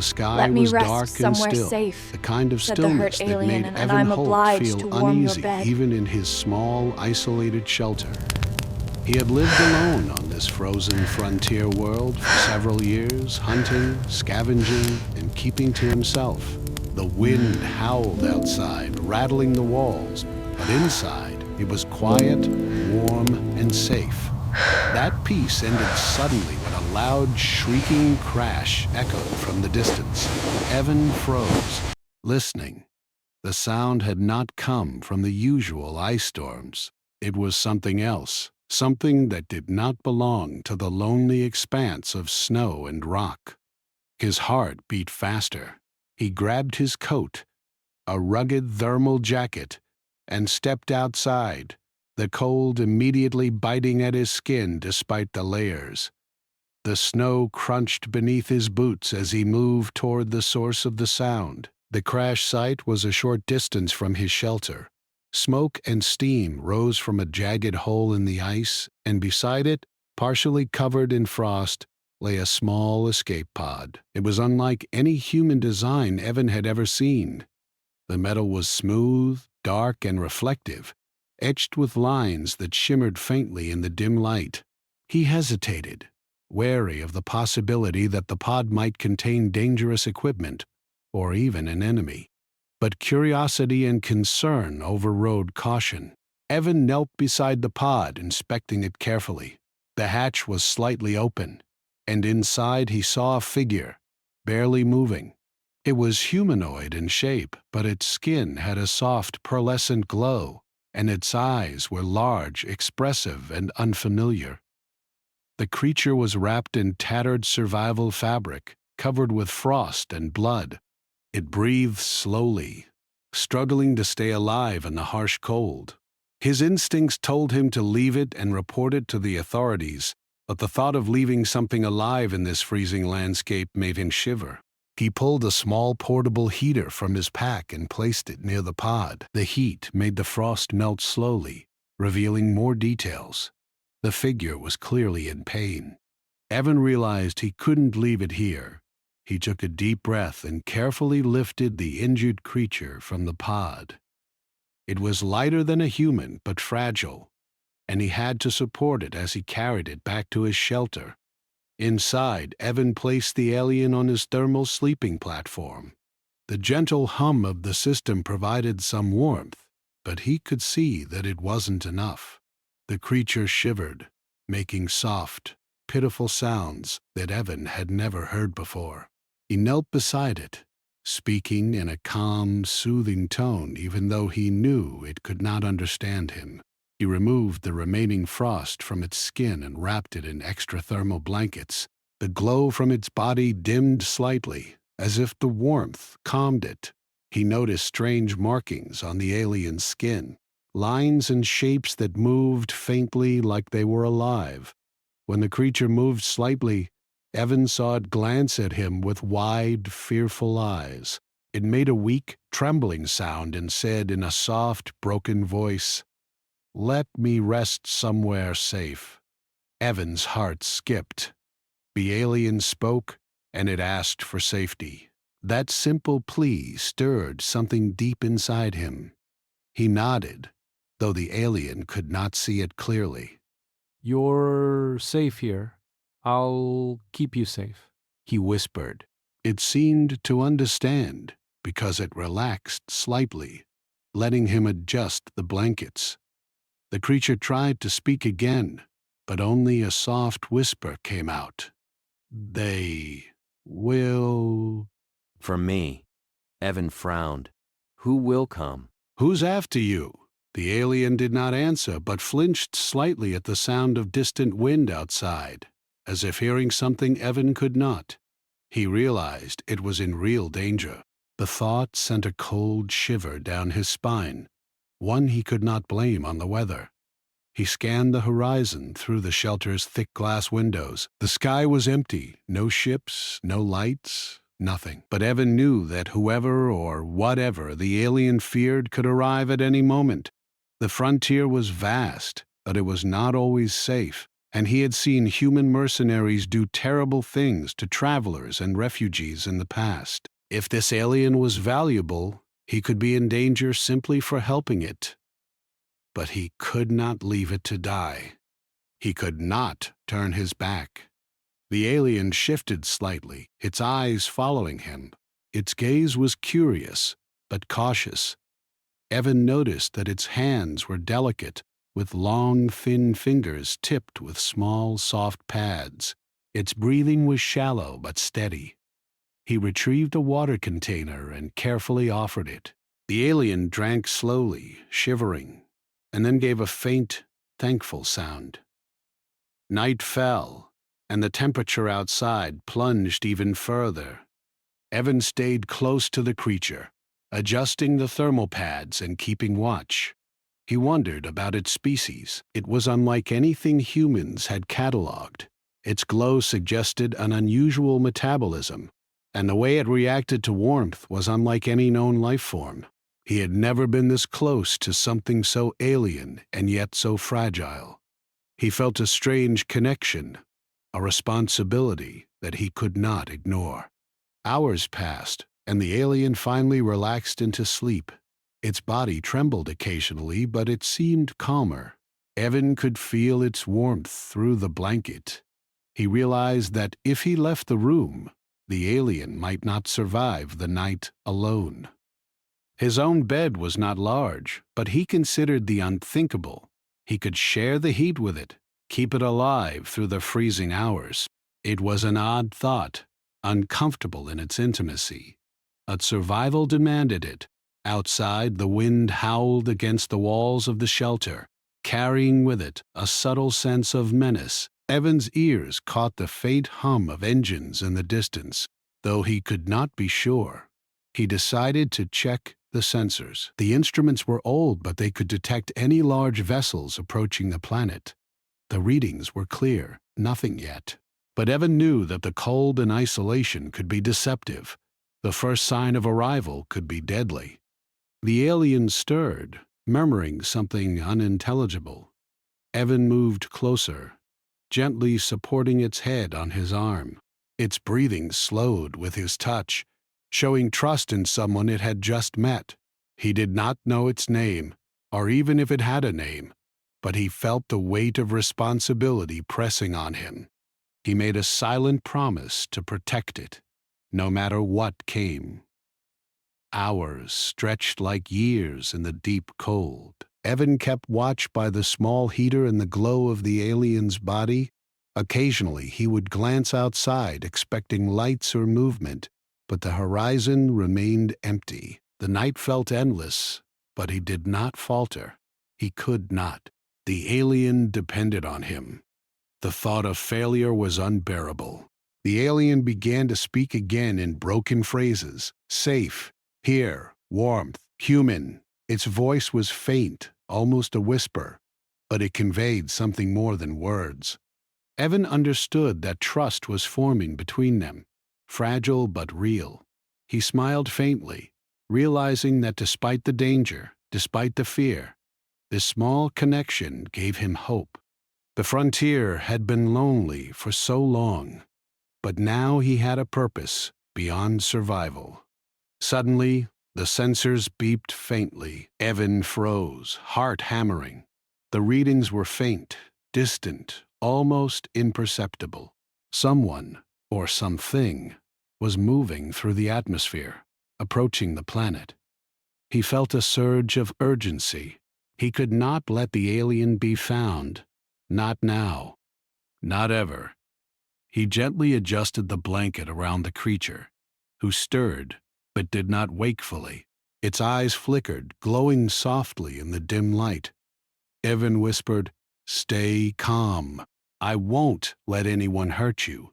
The sky "Let me was rest dark and somewhere still, safe," the kind of said the hurt stillness that alien, made "and Evan I'm Holt obliged to feel warm your uneasy bed." even in his small, isolated shelter. He had lived alone on this frozen frontier world for several years, hunting, scavenging, and keeping to himself. The wind howled outside, rattling the walls, but inside it was quiet, warm, and safe. That peace ended suddenly when a loud, shrieking crash echoed from the distance. Evan froze, listening. The sound had not come from the usual ice storms. It was something else, something that did not belong to the lonely expanse of snow and rock. His heart beat faster. He grabbed his coat, a rugged thermal jacket, and stepped outside, the cold immediately biting at his skin despite the layers. The snow crunched beneath his boots as he moved toward the source of the sound. The crash site was a short distance from his shelter. Smoke and steam rose from a jagged hole in the ice, and beside it, partially covered in frost, lay a small escape pod. It was unlike any human design Evan had ever seen. The metal was smooth, dark, and reflective, etched with lines that shimmered faintly in the dim light. He hesitated, wary of the possibility that the pod might contain dangerous equipment, or even an enemy. But curiosity and concern overrode caution. Evan knelt beside the pod, inspecting it carefully. The hatch was slightly open, and inside he saw a figure, barely moving. It was humanoid in shape, but its skin had a soft, pearlescent glow, and its eyes were large, expressive, and unfamiliar. The creature was wrapped in tattered survival fabric, covered with frost and blood. It breathed slowly, struggling to stay alive in the harsh cold. His instincts told him to leave it and report it to the authorities, but the thought of leaving something alive in this freezing landscape made him shiver. He pulled a small portable heater from his pack and placed it near the pod. The heat made the frost melt slowly, revealing more details. The figure was clearly in pain. Evan realized he couldn't leave it here. He took a deep breath and carefully lifted the injured creature from the pod. It was lighter than a human, but fragile, and he had to support it as he carried it back to his shelter. Inside, Evan placed the alien on his thermal sleeping platform. The gentle hum of the system provided some warmth, but he could see that it wasn't enough. The creature shivered, making soft, pitiful sounds that Evan had never heard before. He knelt beside it, speaking in a calm, soothing tone even though he knew it could not understand him. He removed the remaining frost from its skin and wrapped it in extra thermal blankets. The glow from its body dimmed slightly, as if the warmth calmed it. He noticed strange markings on the alien's skin, lines and shapes that moved faintly like they were alive. When the creature moved slightly, Evan saw it glance at him with wide, fearful eyes. It made a weak, trembling sound and said in a soft, broken voice, "Let me rest somewhere safe." Evan's heart skipped. The alien spoke, and it asked for safety. That simple plea stirred something deep inside him. He nodded, though the alien could not see it clearly. "You're safe here. I'll keep you safe," he whispered. It seemed to understand, because it relaxed slightly, letting him adjust the blankets. The creature tried to speak again, but only a soft whisper came out. "They will..." For me, Evan frowned. Who will come? "Who's after you?" The alien did not answer, but flinched slightly at the sound of distant wind outside, as if hearing something Evan could not. He realized it was in real danger. The thought sent a cold shiver down his spine, one he could not blame on the weather. He scanned the horizon through the shelter's thick glass windows. The sky was empty, no ships, no lights, nothing. But Evan knew that whoever or whatever the alien feared could arrive at any moment. The frontier was vast, but it was not always safe. and he had seen human mercenaries do terrible things to travelers and refugees in the past. If this alien was valuable, he could be in danger simply for helping it. But he could not leave it to die. He could not turn his back. The alien shifted slightly, its eyes following him. Its gaze was curious, but cautious. Evan noticed that its hands were delicate, with long, thin fingers tipped with small, soft pads. Its breathing was shallow but steady. He retrieved a water container and carefully offered it. The alien drank slowly, shivering, and then gave a faint, thankful sound. Night fell, and the temperature outside plunged even further. Evan stayed close to the creature, adjusting the thermal pads and keeping watch. He wondered about its species. It was unlike anything humans had catalogued. Its glow suggested an unusual metabolism, and the way it reacted to warmth was unlike any known life form. He had never been this close to something so alien and yet so fragile. He felt a strange connection, a responsibility that he could not ignore. Hours passed, and the alien finally relaxed into sleep. Its body trembled occasionally, but it seemed calmer. Evan could feel its warmth through the blanket. He realized that if he left the room, the alien might not survive the night alone. His own bed was not large, but he considered the unthinkable. He could share the heat with it, keep it alive through the freezing hours. It was an odd thought, uncomfortable in its intimacy. But survival demanded it. Outside, the wind howled against the walls of the shelter, carrying with it a subtle sense of menace. Evan's ears caught the faint hum of engines in the distance. Though he could not be sure, he decided to check the sensors. The instruments were old, but they could detect any large vessels approaching the planet. The readings were clear, nothing yet. But Evan knew that the cold and isolation could be deceptive. The first sign of arrival could be deadly. The alien stirred, murmuring something unintelligible. Evan moved closer, gently supporting its head on his arm. Its breathing slowed with his touch, showing trust in someone it had just met. He did not know its name, or even if it had a name, but he felt the weight of responsibility pressing on him. He made a silent promise to protect it, no matter what came. Hours stretched like years in the deep cold. Evan kept watch by the small heater and the glow of the alien's body. Occasionally he would glance outside, expecting lights or movement, but the horizon remained empty. The night felt endless, but he did not falter. He could not. The alien depended on him. The thought of failure was unbearable. The alien began to speak again in broken phrases. Safe, here, warmth, human. Its voice was faint, almost a whisper, but it conveyed something more than words. Evan understood that trust was forming between them, fragile but real. He smiled faintly, realizing that despite the danger, despite the fear, this small connection gave him hope. The frontier had been lonely for so long, but now he had a purpose beyond survival. Suddenly, the sensors beeped faintly. Evan froze, heart hammering. The readings were faint, distant, almost imperceptible. Someone, or something, was moving through the atmosphere, approaching the planet. He felt a surge of urgency. He could not let the alien be found. Not now. Not ever. He gently adjusted the blanket around the creature, who stirred but did not wake fully. Its eyes flickered, glowing softly in the dim light. Evan whispered, "Stay calm. I won't let anyone hurt you."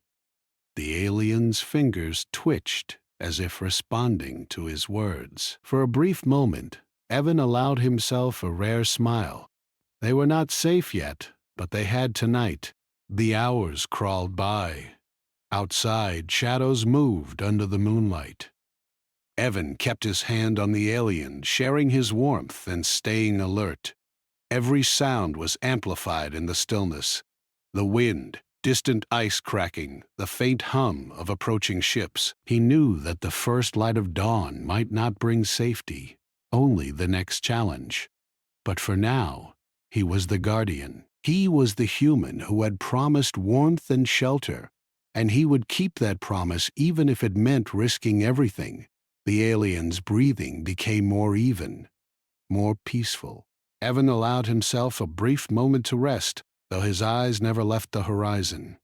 The alien's fingers twitched as if responding to his words. For a brief moment, Evan allowed himself a rare smile. They were not safe yet, but they had tonight. The hours crawled by. Outside, shadows moved under the moonlight. Evan kept his hand on the alien, sharing his warmth and staying alert. Every sound was amplified in the stillness. The wind, distant ice cracking, the faint hum of approaching ships. He knew that the first light of dawn might not bring safety, only the next challenge. But for now, he was the guardian. He was the human who had promised warmth and shelter, and he would keep that promise even if it meant risking everything. The alien's breathing became more even, more peaceful. Evan allowed himself a brief moment to rest, though his eyes never left the horizon.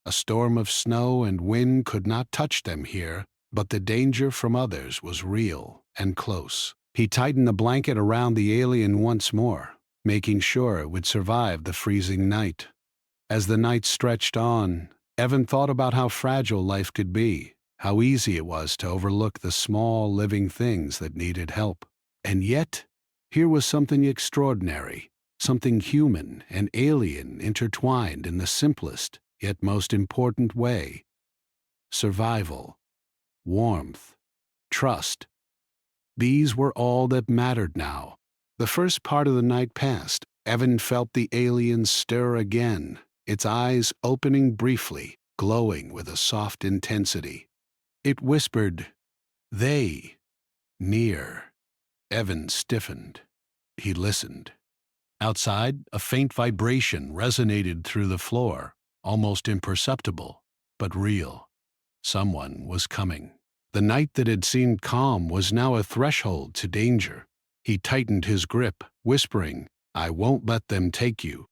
A storm of snow and wind could not touch them here, but the danger from others was real and close. He tightened the blanket around the alien once more, making sure it would survive the freezing night. As the night stretched on, Evan thought about how fragile life could be, how easy it was to overlook the small living things that needed help. And yet, here was something extraordinary, something human and alien intertwined in the simplest yet most important way. Survival, warmth, trust. These were all that mattered now. The first part of the night passed. Evan felt the alien stir again, its eyes opening briefly, glowing with a soft intensity. It whispered, "They, near." Evan stiffened. He listened. Outside, a faint vibration resonated through the floor, almost imperceptible, but real. Someone was coming. The night that had seemed calm was now a threshold to danger. He tightened his grip, whispering, "I won't let them take you."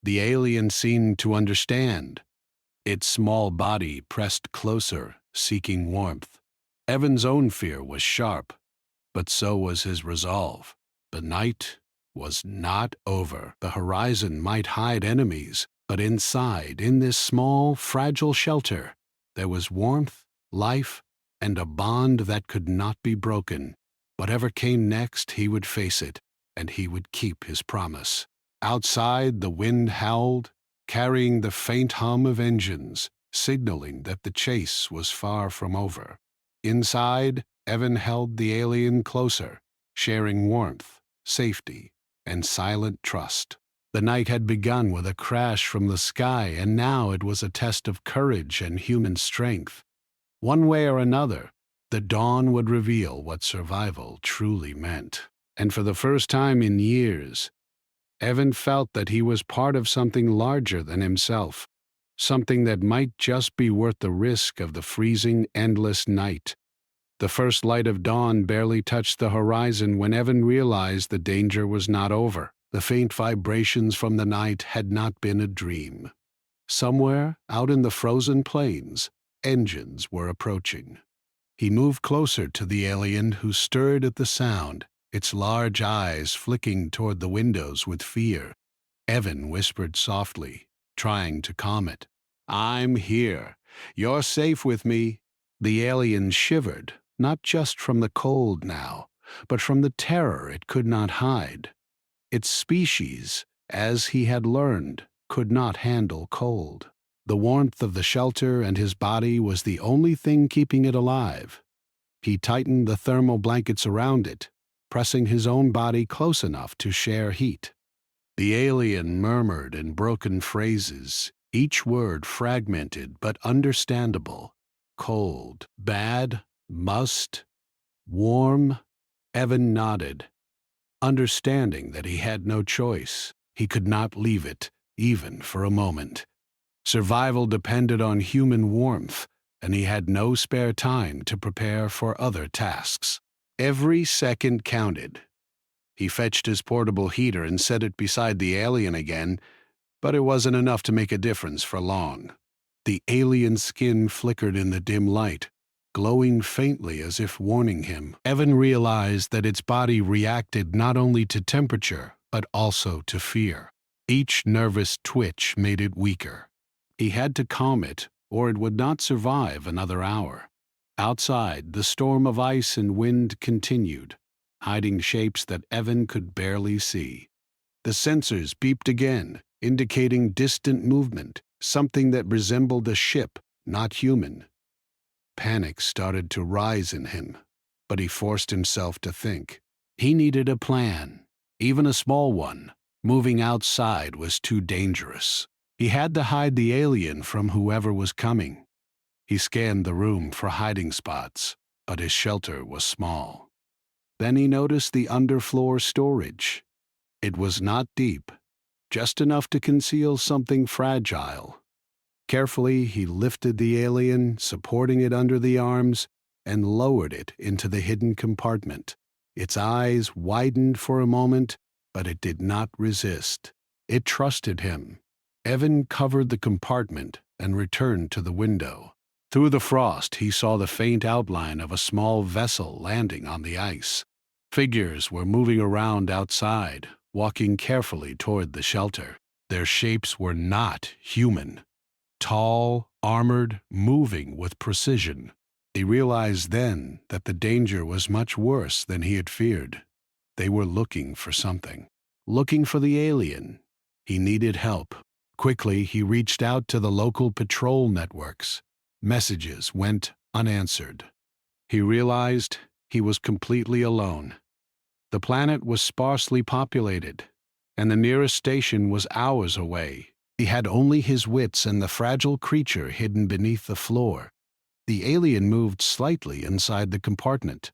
The alien seemed to understand. Its small body pressed closer, seeking warmth. Evan's own fear was sharp, but so was his resolve. The night was not over. The horizon might hide enemies, but inside, in this small, fragile shelter, there was warmth, life, and a bond that could not be broken. Whatever came next, he would face it, and he would keep his promise. Outside, the wind howled, carrying the faint hum of engines, signaling that the chase was far from over. Inside, Evan held the alien closer, sharing warmth, safety, and silent trust. The night had begun with a crash from the sky, and now it was a test of courage and human strength. One way or another, the dawn would reveal what survival truly meant. And for the first time in years, Evan felt that he was part of something larger than himself, something that might just be worth the risk of the freezing, endless night. The first light of dawn barely touched the horizon when Evan realized the danger was not over. The faint vibrations from the night had not been a dream. Somewhere, out in the frozen plains, engines were approaching. He moved closer to the alien, who stirred at the sound, its large eyes flicking toward the windows with fear. Evan whispered softly, trying to calm it. "I'm here. You're safe with me." The alien shivered, not just from the cold now, but from the terror it could not hide. Its species, as he had learned, could not handle cold. The warmth of the shelter and his body was the only thing keeping it alive. He tightened the thermal blankets around it, pressing his own body close enough to share heat. The alien murmured in broken phrases, each word fragmented but understandable. Cold, bad, must, warm. Evan nodded, understanding that he had no choice. He could not leave it, even for a moment. Survival depended on human warmth, and he had no spare time to prepare for other tasks. Every second counted. He fetched his portable heater and set it beside the alien again, but it wasn't enough to make a difference for long. The alien's skin flickered in the dim light, glowing faintly as if warning him. Evan realized that its body reacted not only to temperature, but also to fear. Each nervous twitch made it weaker. He had to calm it, or it would not survive another hour. Outside, the storm of ice and wind continued, hiding shapes that Evan could barely see. The sensors beeped again, indicating distant movement, something that resembled a ship, not human. Panic started to rise in him, but he forced himself to think. He needed a plan, even a small one. Moving outside was too dangerous. He had to hide the alien from whoever was coming. He scanned the room for hiding spots, but his shelter was small. Then he noticed the underfloor storage. It was not deep, just enough to conceal something fragile. Carefully, he lifted the alien, supporting it under the arms, and lowered it into the hidden compartment. Its eyes widened for a moment, but it did not resist. It trusted him. Evan covered the compartment and returned to the window. Through the frost, he saw the faint outline of a small vessel landing on the ice. Figures were moving around outside, walking carefully toward the shelter. Their shapes were not human. Tall, armored, moving with precision. He realized then that the danger was much worse than he had feared. They were looking for something. Looking for the alien. He needed help. Quickly, he reached out to the local patrol networks. Messages went unanswered. He realized he was completely alone. The planet was sparsely populated, and the nearest station was hours away. He had only his wits and the fragile creature hidden beneath the floor. The alien moved slightly inside the compartment.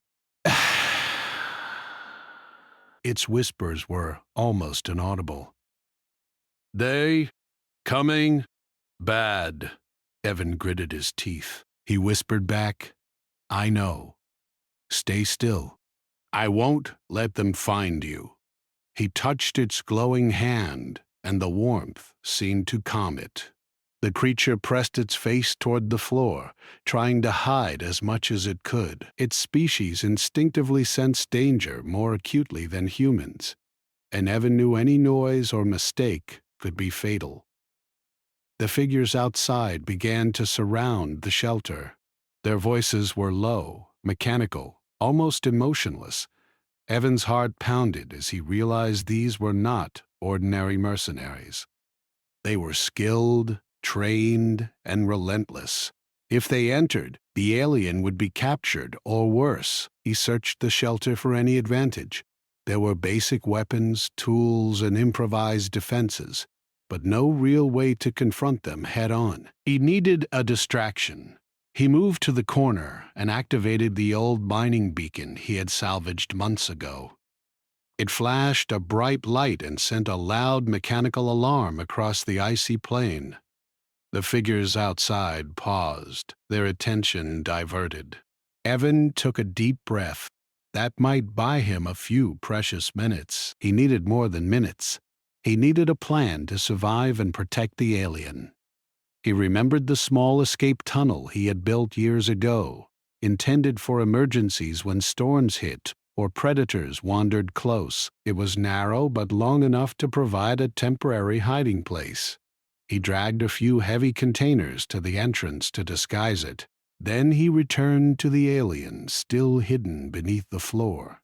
Its whispers were almost inaudible. "They coming bad." Evan gritted his teeth. He whispered back, "I know. Stay still. I won't let them find you." He touched its glowing hand, and the warmth seemed to calm it. The creature pressed its face toward the floor, trying to hide as much as it could. Its species instinctively sensed danger more acutely than humans, and Evan knew any noise or mistake could be fatal. The figures outside began to surround the shelter. Their voices were low, mechanical, almost emotionless. Evan's heart pounded as he realized these were not ordinary mercenaries. They were skilled, trained, and relentless. If they entered, the alien would be captured, or worse. He searched the shelter for any advantage. There were basic weapons, tools, and improvised defenses, but no real way to confront them head-on. He needed a distraction. He moved to the corner and activated the old mining beacon he had salvaged months ago. It flashed a bright light and sent a loud mechanical alarm across the icy plain. The figures outside paused, their attention diverted. Evan took a deep breath. That might buy him a few precious minutes. He needed more than minutes. He needed a plan to survive and protect the alien. He remembered the small escape tunnel he had built years ago, intended for emergencies when storms hit or predators wandered close. It was narrow but long enough to provide a temporary hiding place. He dragged a few heavy containers to the entrance to disguise it. Then he returned to the alien, still hidden beneath the floor.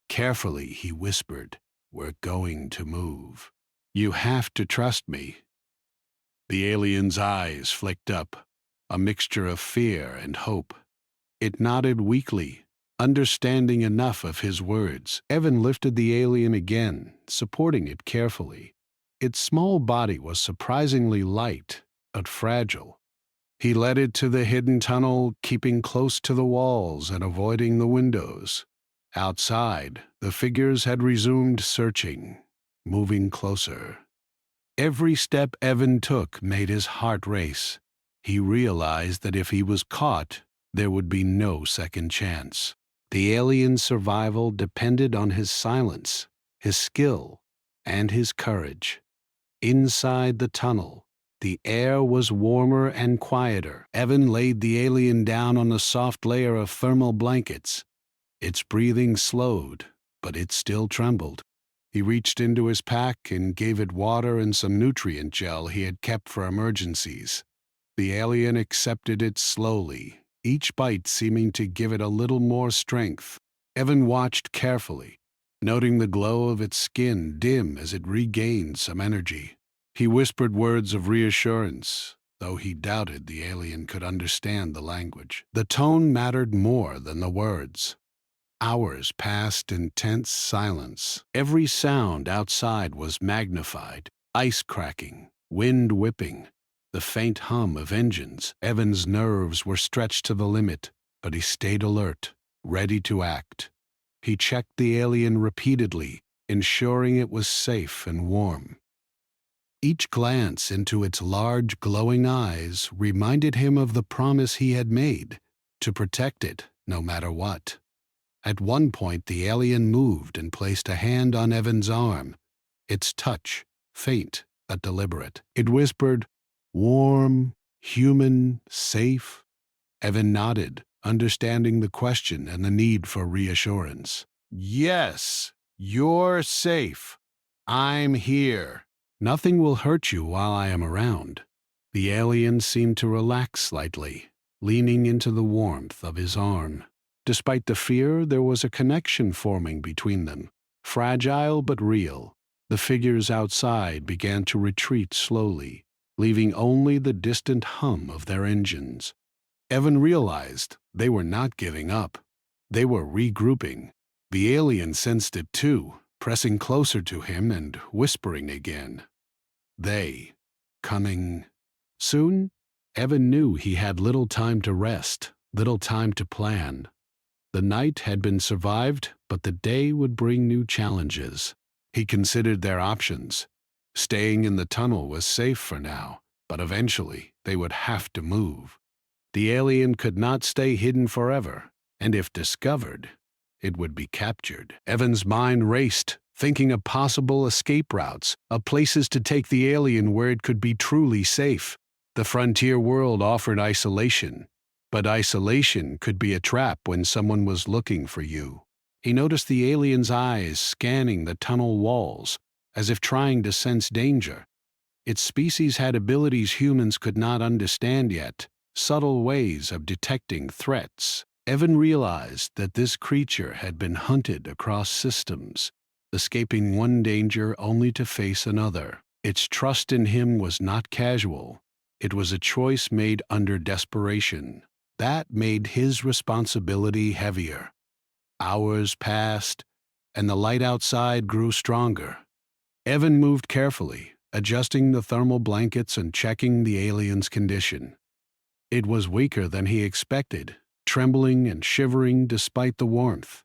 Carefully, he whispered, "We're going to move. You have to trust me." The alien's eyes flicked up, a mixture of fear and hope. It nodded weakly, understanding enough of his words. Evan lifted the alien again, supporting it carefully. Its small body was surprisingly light, but fragile. He led it to the hidden tunnel, keeping close to the walls and avoiding the windows. Outside, the figures had resumed searching, moving closer. Every step Evan took made his heart race. He realized that if he was caught, there would be no second chance. The alien's survival depended on his silence, his skill, and his courage. Inside the tunnel, the air was warmer and quieter. Evan laid the alien down on a soft layer of thermal blankets. Its breathing slowed, but it still trembled. He reached into his pack and gave it water and some nutrient gel he had kept for emergencies. The alien accepted it slowly, each bite seeming to give it a little more strength. Evan watched carefully, noting the glow of its skin dim as it regained some energy. He whispered words of reassurance, though he doubted the alien could understand the language. The tone mattered more than the words. Hours passed in tense silence. Every sound outside was magnified. Ice cracking, wind whipping, the faint hum of engines. Evan's nerves were stretched to the limit, but he stayed alert, ready to act. He checked the alien repeatedly, ensuring it was safe and warm. Each glance into its large, glowing eyes reminded him of the promise he had made, to protect it no matter what. At one point, the alien moved and placed a hand on Evan's arm, its touch faint but deliberate. It whispered, "Warm, human, safe." Evan nodded, understanding the question and the need for reassurance. "Yes, you're safe. I'm here. Nothing will hurt you while I am around." The alien seemed to relax slightly, leaning into the warmth of his arm. Despite the fear, there was a connection forming between them, fragile but real. The figures outside began to retreat slowly, leaving only the distant hum of their engines. Evan realized they were not giving up. They were regrouping. The alien sensed it too, pressing closer to him and whispering again. They, coming soon? Evan knew he had little time to rest, little time to plan. The night had been survived, but the day would bring new challenges. He considered their options. Staying in the tunnel was safe for now, but eventually they would have to move. The alien could not stay hidden forever, and if discovered, it would be captured. Evan's mind raced, thinking of possible escape routes, of places to take the alien where it could be truly safe. The frontier world offered isolation, but isolation could be a trap when someone was looking for you. He noticed the alien's eyes scanning the tunnel walls, as if trying to sense danger. Its species had abilities humans could not understand yet, subtle ways of detecting threats. Evan realized that this creature had been hunted across systems, escaping one danger only to face another. Its trust in him was not casual. It was a choice made under desperation. That made his responsibility heavier. Hours passed, and the light outside grew stronger. Evan moved carefully, adjusting the thermal blankets and checking the alien's condition. It was weaker than he expected, trembling and shivering despite the warmth.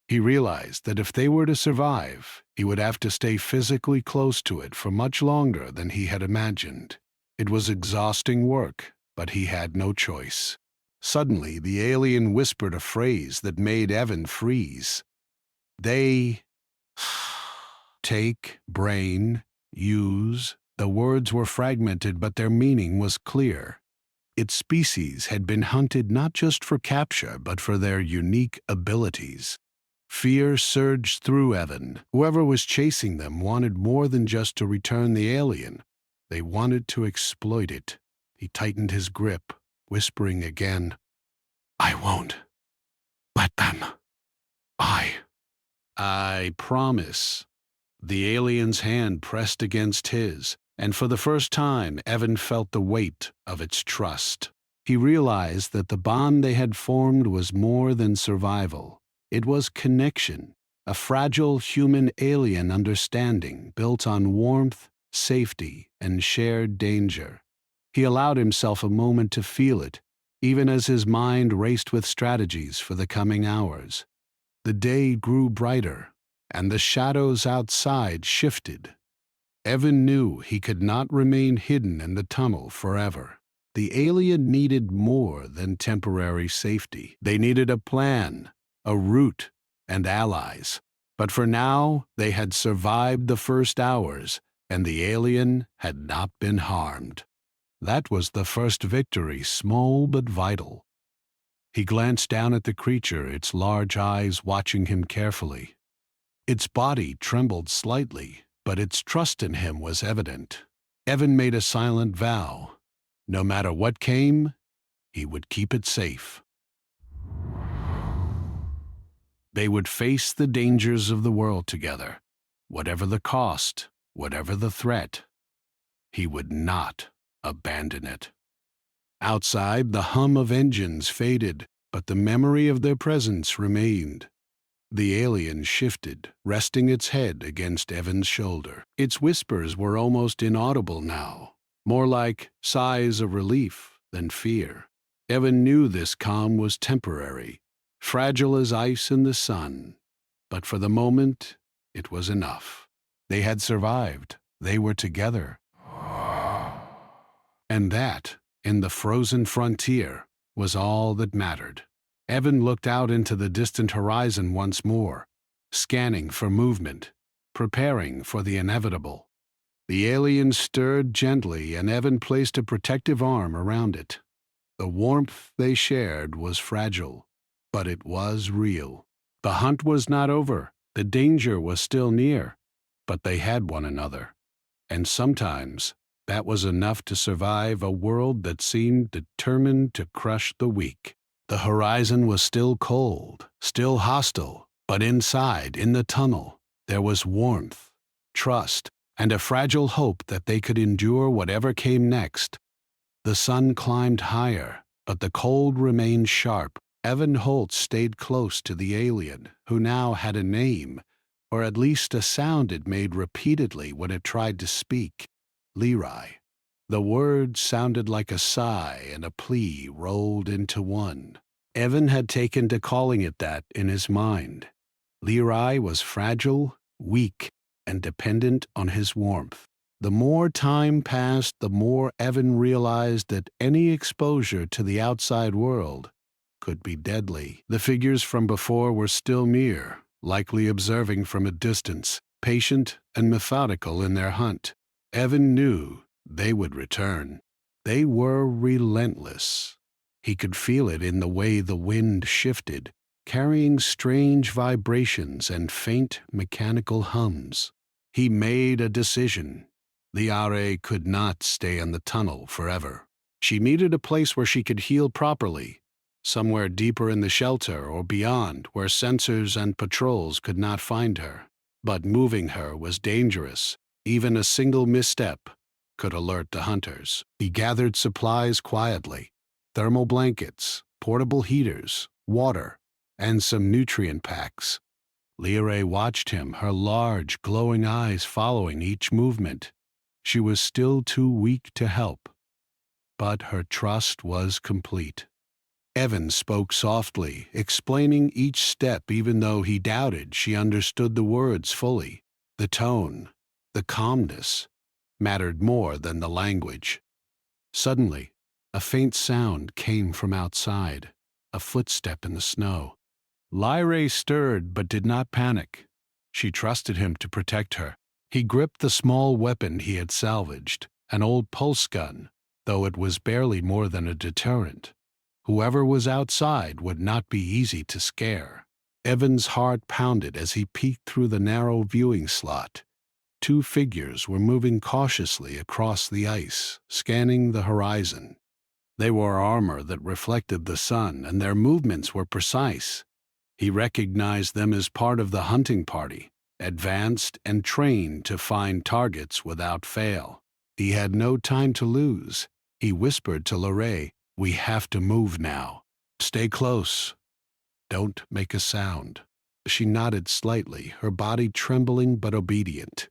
He realized that if they were to survive, he would have to stay physically close to it for much longer than he had imagined. It was exhausting work, but he had no choice. Suddenly, the alien whispered a phrase that made Evan freeze. They take, brain, use. The words were fragmented, but their meaning was clear. Its species had been hunted not just for capture, but for their unique abilities. Fear surged through Evan. Whoever was chasing them wanted more than just to return the alien. They wanted to exploit it. He tightened his grip, whispering again, "I won't let them. I promise." The alien's hand pressed against his, and for the first time, Evan felt the weight of its trust. He realized that the bond they had formed was more than survival. It was connection, a fragile human-alien understanding built on warmth, safety, and shared danger. He allowed himself a moment to feel it, even as his mind raced with strategies for the coming hours. The day grew brighter, and the shadows outside shifted. Evan knew he could not remain hidden in the tunnel forever. The alien needed more than temporary safety. They needed a plan, a route, and allies. But for now, they had survived the first hours, and the alien had not been harmed. That was the first victory, small but vital. He glanced down at the creature, its large eyes watching him carefully. Its body trembled slightly, but its trust in him was evident. Evan made a silent vow. No matter what came, he would keep it safe. They would face the dangers of the world together. Whatever the cost, whatever the threat, he would not abandon it. Outside, the hum of engines faded, but the memory of their presence remained. The alien shifted, resting its head against Evan's shoulder. Its whispers were almost inaudible now, more like sighs of relief than fear. Evan knew this calm was temporary, fragile as ice in the sun, but for the moment, it was enough. They had survived. They were together. And that, in the frozen frontier, was all that mattered. Evan looked out into the distant horizon once more, scanning for movement, preparing for the inevitable. The alien stirred gently, and Evan placed a protective arm around it. The warmth they shared was fragile, but it was real. The hunt was not over. The danger was still near, but they had one another. And sometimes that was enough to survive a world that seemed determined to crush the weak. The horizon was still cold, still hostile, but inside, in the tunnel, there was warmth, trust, and a fragile hope that they could endure whatever came next. The sun climbed higher, but the cold remained sharp. Evan Holt stayed close to the alien, who now had a name, or at least a sound it made repeatedly when it tried to speak. Leroy. The word sounded like a sigh and a plea rolled into one. Evan had taken to calling it that in his mind. Leroy was fragile, weak, and dependent on his warmth. The more time passed, the more Evan realized that any exposure to the outside world could be deadly. The figures from before were still near, likely observing from a distance, patient and methodical in their hunt. Evan knew they would return. They were relentless. He could feel it in the way the wind shifted, carrying strange vibrations and faint mechanical hums. He made a decision. The RA could not stay in the tunnel forever. She needed a place where she could heal properly, somewhere deeper in the shelter or beyond where sensors and patrols could not find her. But moving her was dangerous. Even a single misstep could alert the hunters. He gathered supplies quietly: thermal blankets, portable heaters, water, and some nutrient packs. Leroy watched him, her large, glowing eyes following each movement. She was still too weak to help, but her trust was complete. Evan spoke softly, explaining each step even though he doubted she understood the words fully. The tone, the calmness, mattered more than the language. Suddenly, a faint sound came from outside, a footstep in the snow. Lyrae stirred but did not panic. She trusted him to protect her. He gripped the small weapon he had salvaged, an old pulse gun, though it was barely more than a deterrent. Whoever was outside would not be easy to scare. Evan's heart pounded as he peeked through the narrow viewing slot. Two figures were moving cautiously across the ice, scanning the horizon. They wore armor that reflected the sun, and their movements were precise. He recognized them as part of the hunting party, advanced and trained to find targets without fail. He had no time to lose. He whispered to Lorraine, "We have to move now. Stay close. Don't make a sound." She nodded slightly, her body trembling but obedient.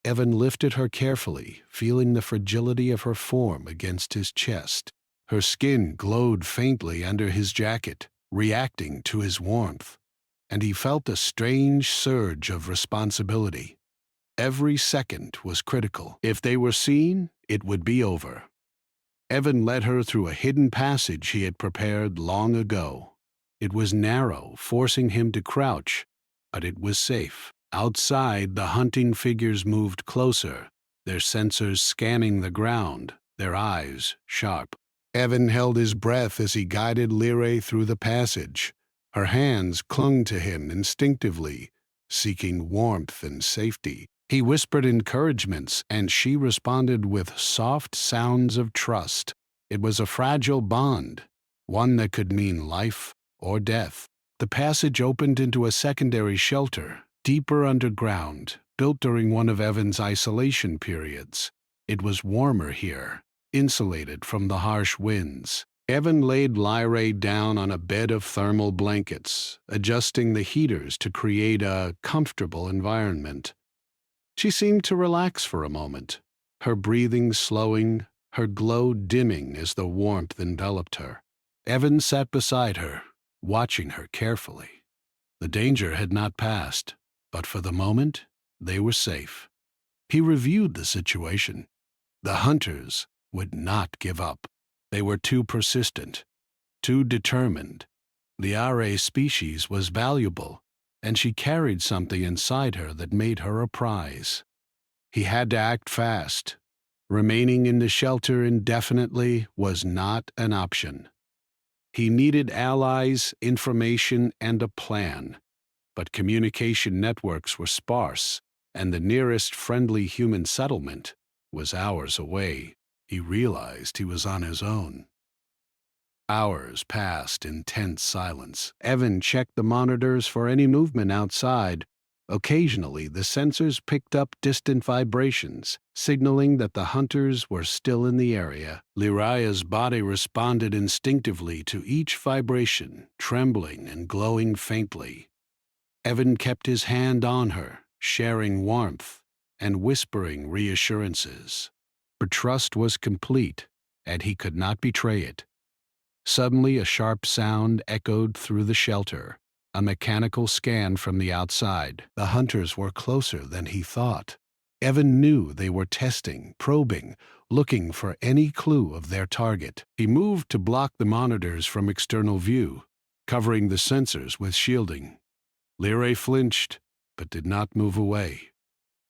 Evan lifted her carefully, feeling the fragility of her form against his chest. Her skin glowed faintly under his jacket, reacting to his warmth, and he felt a strange surge of responsibility. Every second was critical. If they were seen, it would be over. Evan led her through a hidden passage he had prepared long ago. It was narrow, forcing him to crouch, but it was safe. Outside, the hunting figures moved closer, their sensors scanning the ground, their eyes sharp. Evan held his breath as he guided Lyrae through the passage. Her hands clung to him instinctively, seeking warmth and safety. He whispered encouragements, and she responded with soft sounds of trust. It was a fragile bond, one that could mean life or death. The passage opened into a secondary shelter, deeper underground, built during one of Evan's isolation periods. It was warmer here, insulated from the harsh winds. Evan laid Lyrae down on a bed of thermal blankets, adjusting the heaters to create a comfortable environment. She seemed to relax for a moment, her breathing slowing, her glow dimming as the warmth enveloped her. Evan sat beside her, watching her carefully. The danger had not passed, but for the moment, they were safe. He reviewed the situation. The hunters would not give up. They were too persistent, too determined. The RA species was valuable, and she carried something inside her that made her a prize. He had to act fast. Remaining in the shelter indefinitely was not an option. He needed allies, information, and a plan, but communication networks were sparse, and the nearest friendly human settlement was hours away. He realized he was on his own. Hours passed in tense silence. Evan checked the monitors for any movement outside. Occasionally, the sensors picked up distant vibrations, signaling that the hunters were still in the area. Lyrae's body responded instinctively to each vibration, trembling and glowing faintly. Evan kept his hand on her, sharing warmth and whispering reassurances. Her trust was complete, and he could not betray it. Suddenly, a sharp sound echoed through the shelter, a mechanical scan from the outside. The hunters were closer than he thought. Evan knew they were testing, probing, looking for any clue of their target. He moved to block the monitors from external view, covering the sensors with shielding. Lyrae flinched, but did not move away.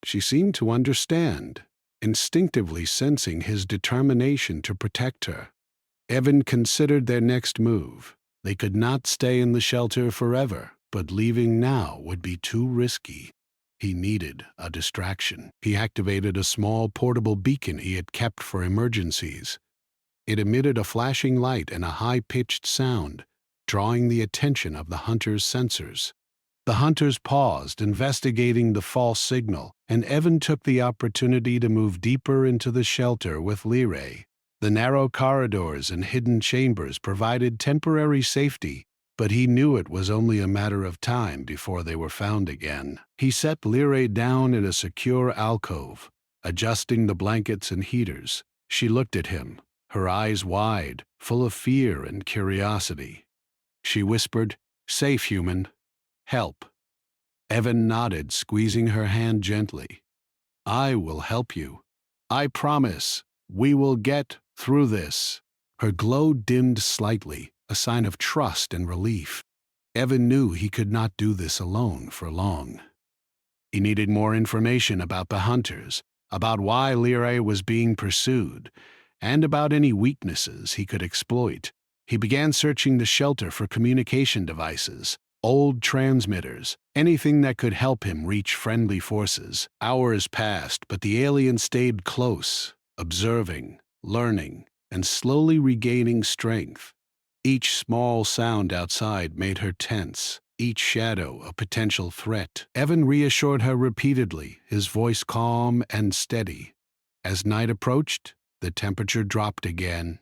She seemed to understand, instinctively sensing his determination to protect her. Evan considered their next move. They could not stay in the shelter forever, but leaving now would be too risky. He needed a distraction. He activated a small portable beacon he had kept for emergencies. It emitted a flashing light and a high-pitched sound, drawing the attention of the hunter's sensors. The hunters paused, investigating the false signal, and Evan took the opportunity to move deeper into the shelter with Lyrae. The narrow corridors and hidden chambers provided temporary safety, but he knew it was only a matter of time before they were found again. He set Lyrae down in a secure alcove, adjusting the blankets and heaters. She looked at him, her eyes wide, full of fear and curiosity. She whispered, "Safe, human. Help." Evan nodded, squeezing her hand gently. "I will help you. I promise. We will get through this." Her glow dimmed slightly, a sign of trust and relief. Evan knew he could not do this alone for long. He needed more information about the hunters, about why Lyrae was being pursued, and about any weaknesses he could exploit. He began searching the shelter for communication devices, old transmitters, anything that could help him reach friendly forces. Hours passed, but the alien stayed close, observing, learning, and slowly regaining strength. Each small sound outside made her tense, each shadow a potential threat. Evan reassured her repeatedly, his voice calm and steady. As night approached, the temperature dropped again.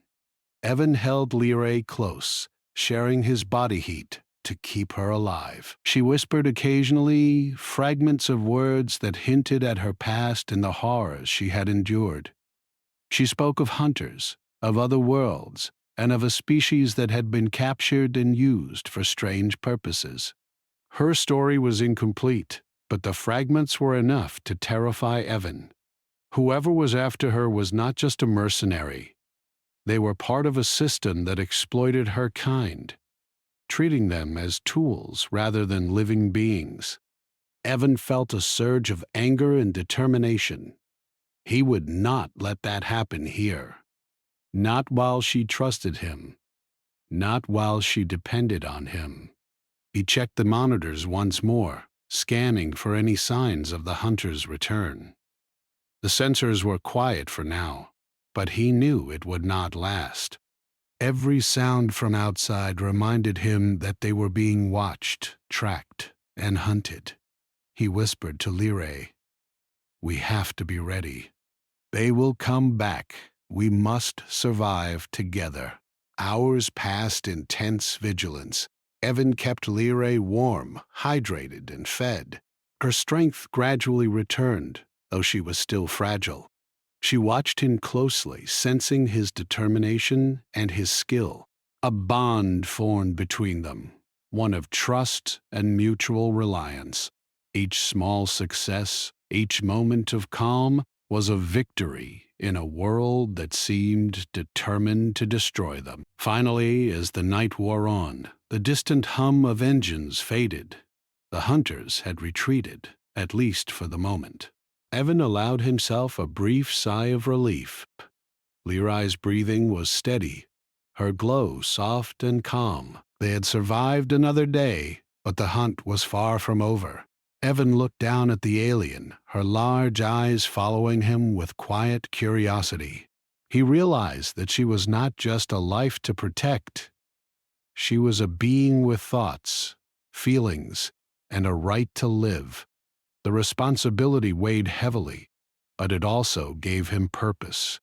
Evan held Lyrae close, sharing his body heat to keep her alive. She whispered occasionally, fragments of words that hinted at her past and the horrors she had endured. She spoke of hunters, of other worlds, and of a species that had been captured and used for strange purposes. Her story was incomplete, but the fragments were enough to terrify Evan. Whoever was after her was not just a mercenary. They were part of a system that exploited her kind, treating them as tools rather than living beings. Evan felt a surge of anger and determination. He would not let that happen here. Not while she trusted him. Not while she depended on him. He checked the monitors once more, scanning for any signs of the hunter's return. The sensors were quiet for now, but he knew it would not last. Every sound from outside reminded him that they were being watched, tracked, and hunted. He whispered to Lyrae, "We have to be ready. They will come back. We must survive together." Hours passed in tense vigilance. Evan kept Lyrae warm, hydrated, and fed. Her strength gradually returned, though she was still fragile. She watched him closely, sensing his determination and his skill. A bond formed between them, one of trust and mutual reliance. Each small success, each moment of calm, was a victory in a world that seemed determined to destroy them. Finally, as the night wore on, the distant hum of engines faded. The hunters had retreated, at least for the moment. Evan allowed himself a brief sigh of relief. Lyrae's breathing was steady, her glow soft and calm. They had survived another day, but the hunt was far from over. Evan looked down at the alien, her large eyes following him with quiet curiosity. He realized that she was not just a life to protect. She was a being with thoughts, feelings, and a right to live. The responsibility weighed heavily, but it also gave him purpose.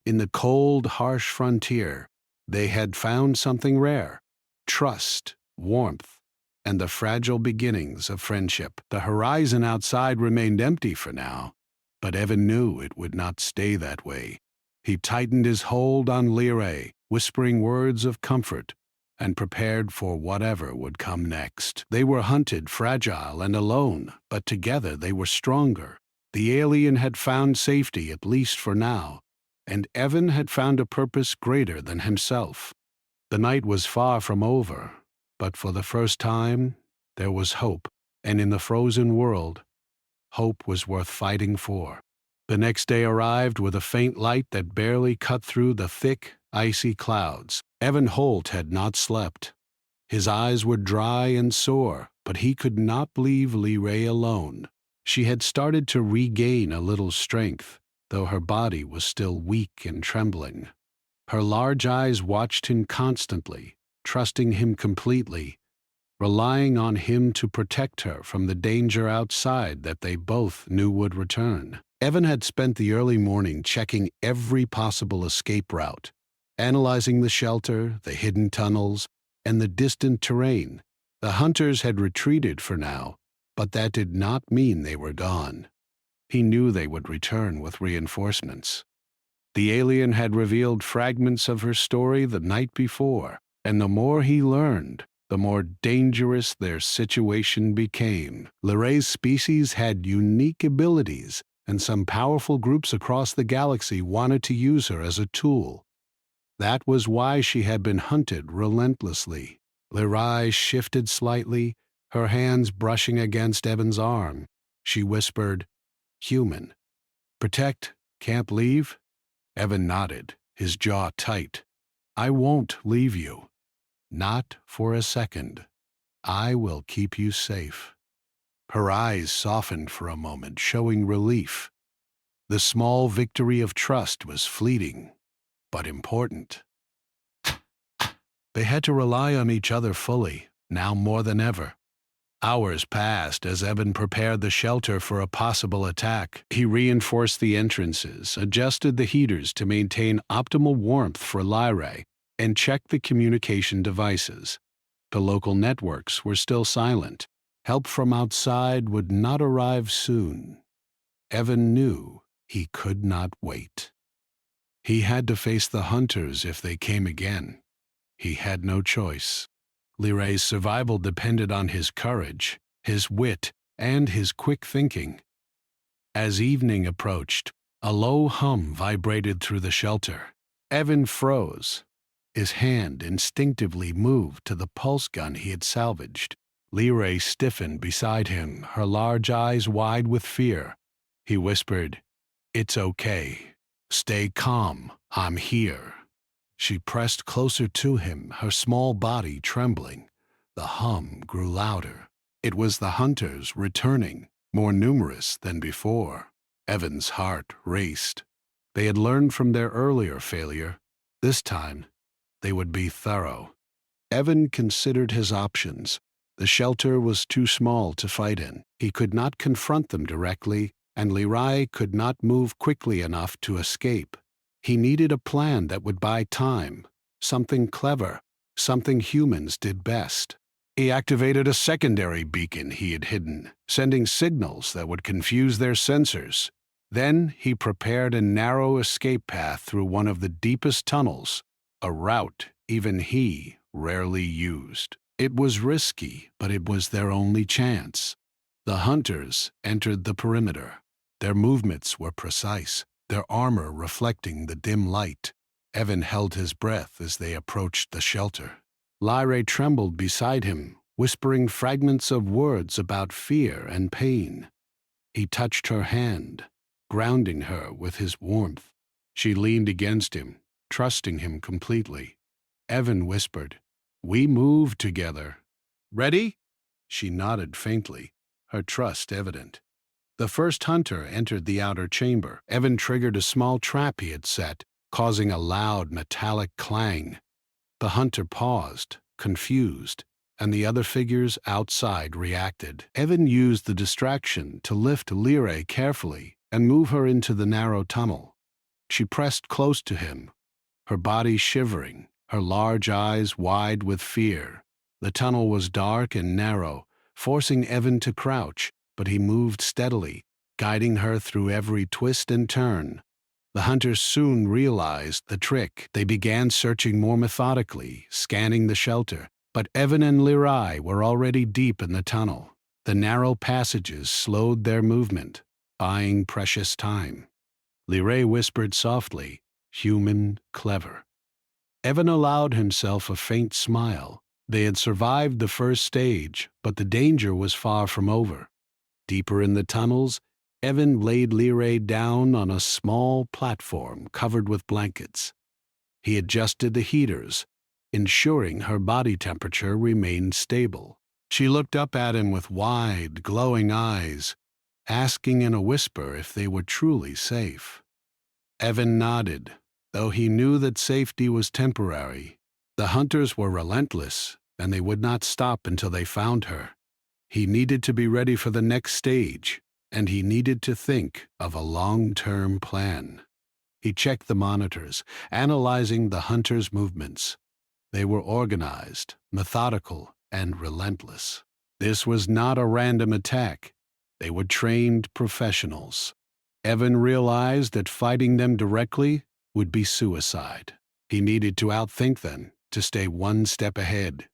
In the cold, harsh frontier, they had found something rare: trust, warmth, and the fragile beginnings of friendship. The horizon outside remained empty for now, but Evan knew it would not stay that way. He tightened his hold on Lyrae, whispering words of comfort, and prepared for whatever would come next. They were hunted, fragile, and alone, but together they were stronger. The alien had found safety, at least for now, and Evan had found a purpose greater than himself. The night was far from over, but for the first time, there was hope, and in the frozen world, hope was worth fighting for. The next day arrived with a faint light that barely cut through the thick, icy clouds. Evan Holt had not slept. His eyes were dry and sore, but he could not leave Lyrae alone. She had started to regain a little strength, though her body was still weak and trembling. Her large eyes watched him constantly, trusting him completely, relying on him to protect her from the danger outside that they both knew would return. Evan had spent the early morning checking every possible escape route, analyzing the shelter, the hidden tunnels, and the distant terrain. The hunters had retreated for now, but that did not mean they were gone. He knew they would return with reinforcements. The alien had revealed fragments of her story the night before, and the more he learned, the more dangerous their situation became. Lyrae's species had unique abilities, and some powerful groups across the galaxy wanted to use her as a tool. That was why she had been hunted relentlessly. Lyrae shifted slightly, her hands brushing against Evan's arm. She whispered, "Human. Protect, can't leave?" Evan nodded, his jaw tight. "I won't leave you. Not for a second. I will keep you safe." Her eyes softened for a moment, showing relief. The small victory of trust was fleeting, but important. They had to rely on each other fully, now more than ever. Hours passed as Evan prepared the shelter for a possible attack. He reinforced the entrances, adjusted the heaters to maintain optimal warmth for Lyrae, and checked the communication devices. The local networks were still silent. Help from outside would not arrive soon. Evan knew he could not wait. He had to face the hunters if they came again. He had no choice. Lyrae's survival depended on his courage, his wit, and his quick thinking. As evening approached, a low hum vibrated through the shelter. Evan froze. His hand instinctively moved to the pulse gun he had salvaged. Lyrae stiffened beside him, her large eyes wide with fear. He whispered, "It's okay. Stay calm. I'm here." She pressed closer to him, her small body trembling. The hum grew louder. It was the hunters returning, more numerous than before. Evan's heart raced. They had learned from their earlier failure. This time, they would be thorough. Evan considered his options. The shelter was too small to fight in. He could not confront them directly, and Lyrae could not move quickly enough to escape. He needed a plan that would buy time, something clever, something humans did best. He activated a secondary beacon he had hidden, sending signals that would confuse their sensors. Then he prepared a narrow escape path through one of the deepest tunnels, a route even he rarely used. It was risky, but it was their only chance. The hunters entered the perimeter. Their movements were precise, their armor reflecting the dim light. Evan held his breath as they approached the shelter. Lyra trembled beside him, whispering fragments of words about fear and pain. He touched her hand, grounding her with his warmth. She leaned against him, trusting him completely. Evan whispered, "We move together." "Ready?" She nodded faintly, her trust evident. The first hunter entered the outer chamber. Evan triggered a small trap he had set, causing a loud metallic clang. The hunter paused, confused, and the other figures outside reacted. Evan used the distraction to lift Lyra carefully and move her into the narrow tunnel. She pressed close to him, her body shivering, her large eyes wide with fear. The tunnel was dark and narrow, forcing Evan to crouch, but he moved steadily, guiding her through every twist and turn. The hunters soon realized the trick. They began searching more methodically, scanning the shelter, but Evan and Lyra were already deep in the tunnel. The narrow passages slowed their movement, buying precious time. Lyra whispered softly, "Human, clever." Evan allowed himself a faint smile. They had survived the first stage, but the danger was far from over. Deeper in the tunnels, Evan laid Lyra down on a small platform covered with blankets. He adjusted the heaters, ensuring her body temperature remained stable. She looked up at him with wide, glowing eyes, asking in a whisper if they were truly safe. Evan nodded, though he knew that safety was temporary. The hunters were relentless, and they would not stop until they found her. He needed to be ready for the next stage, and he needed to think of a long-term plan. He checked the monitors, analyzing the hunters' movements. They were organized, methodical, and relentless. This was not a random attack. They were trained professionals. Evan realized that fighting them directly would be suicide. He needed to outthink them, to stay one step ahead.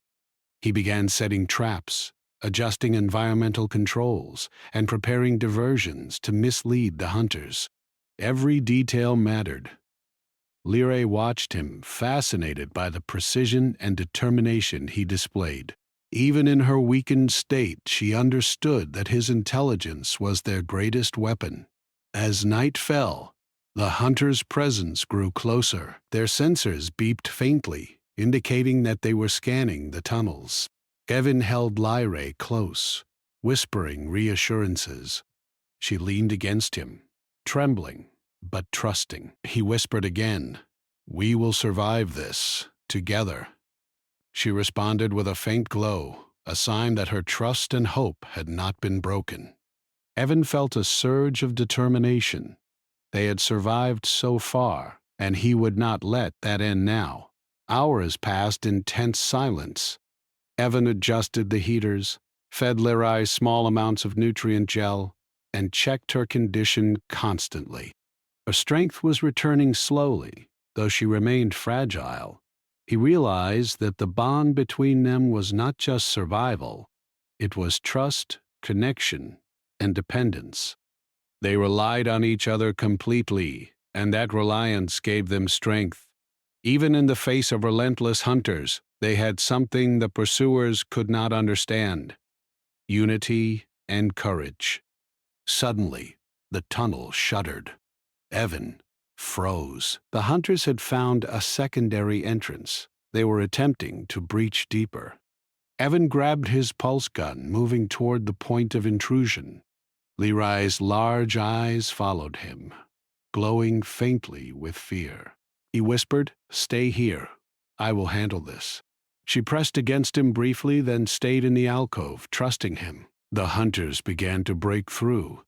He began setting traps, adjusting environmental controls, and preparing diversions to mislead the hunters. Every detail mattered. Lyra watched him, fascinated by the precision and determination he displayed. Even in her weakened state, she understood that his intelligence was their greatest weapon. As night fell, the hunters' presence grew closer. Their sensors beeped faintly, indicating that they were scanning the tunnels. Evan held Lyra close, whispering reassurances. She leaned against him, trembling but trusting. He whispered again, "We will survive this, together." She responded with a faint glow, a sign that her trust and hope had not been broken. Evan felt a surge of determination. They had survived so far, and he would not let that end now. Hours passed in tense silence. Evan adjusted the heaters, fed Lyra small amounts of nutrient gel, and checked her condition constantly. Her strength was returning slowly, though she remained fragile. He realized that the bond between them was not just survival, it was trust, connection, and dependence. They relied on each other completely, and that reliance gave them strength. Even in the face of relentless hunters, they had something the pursuers could not understand: unity and courage. Suddenly, the tunnel shuddered. Evan froze. The hunters had found a secondary entrance. They were attempting to breach deeper. Evan grabbed his pulse gun, moving toward the point of intrusion. Lyra's large eyes followed him, glowing faintly with fear. He whispered, "Stay here. I will handle this." She pressed against him briefly, then stayed in the alcove, trusting him. The hunters began to break through.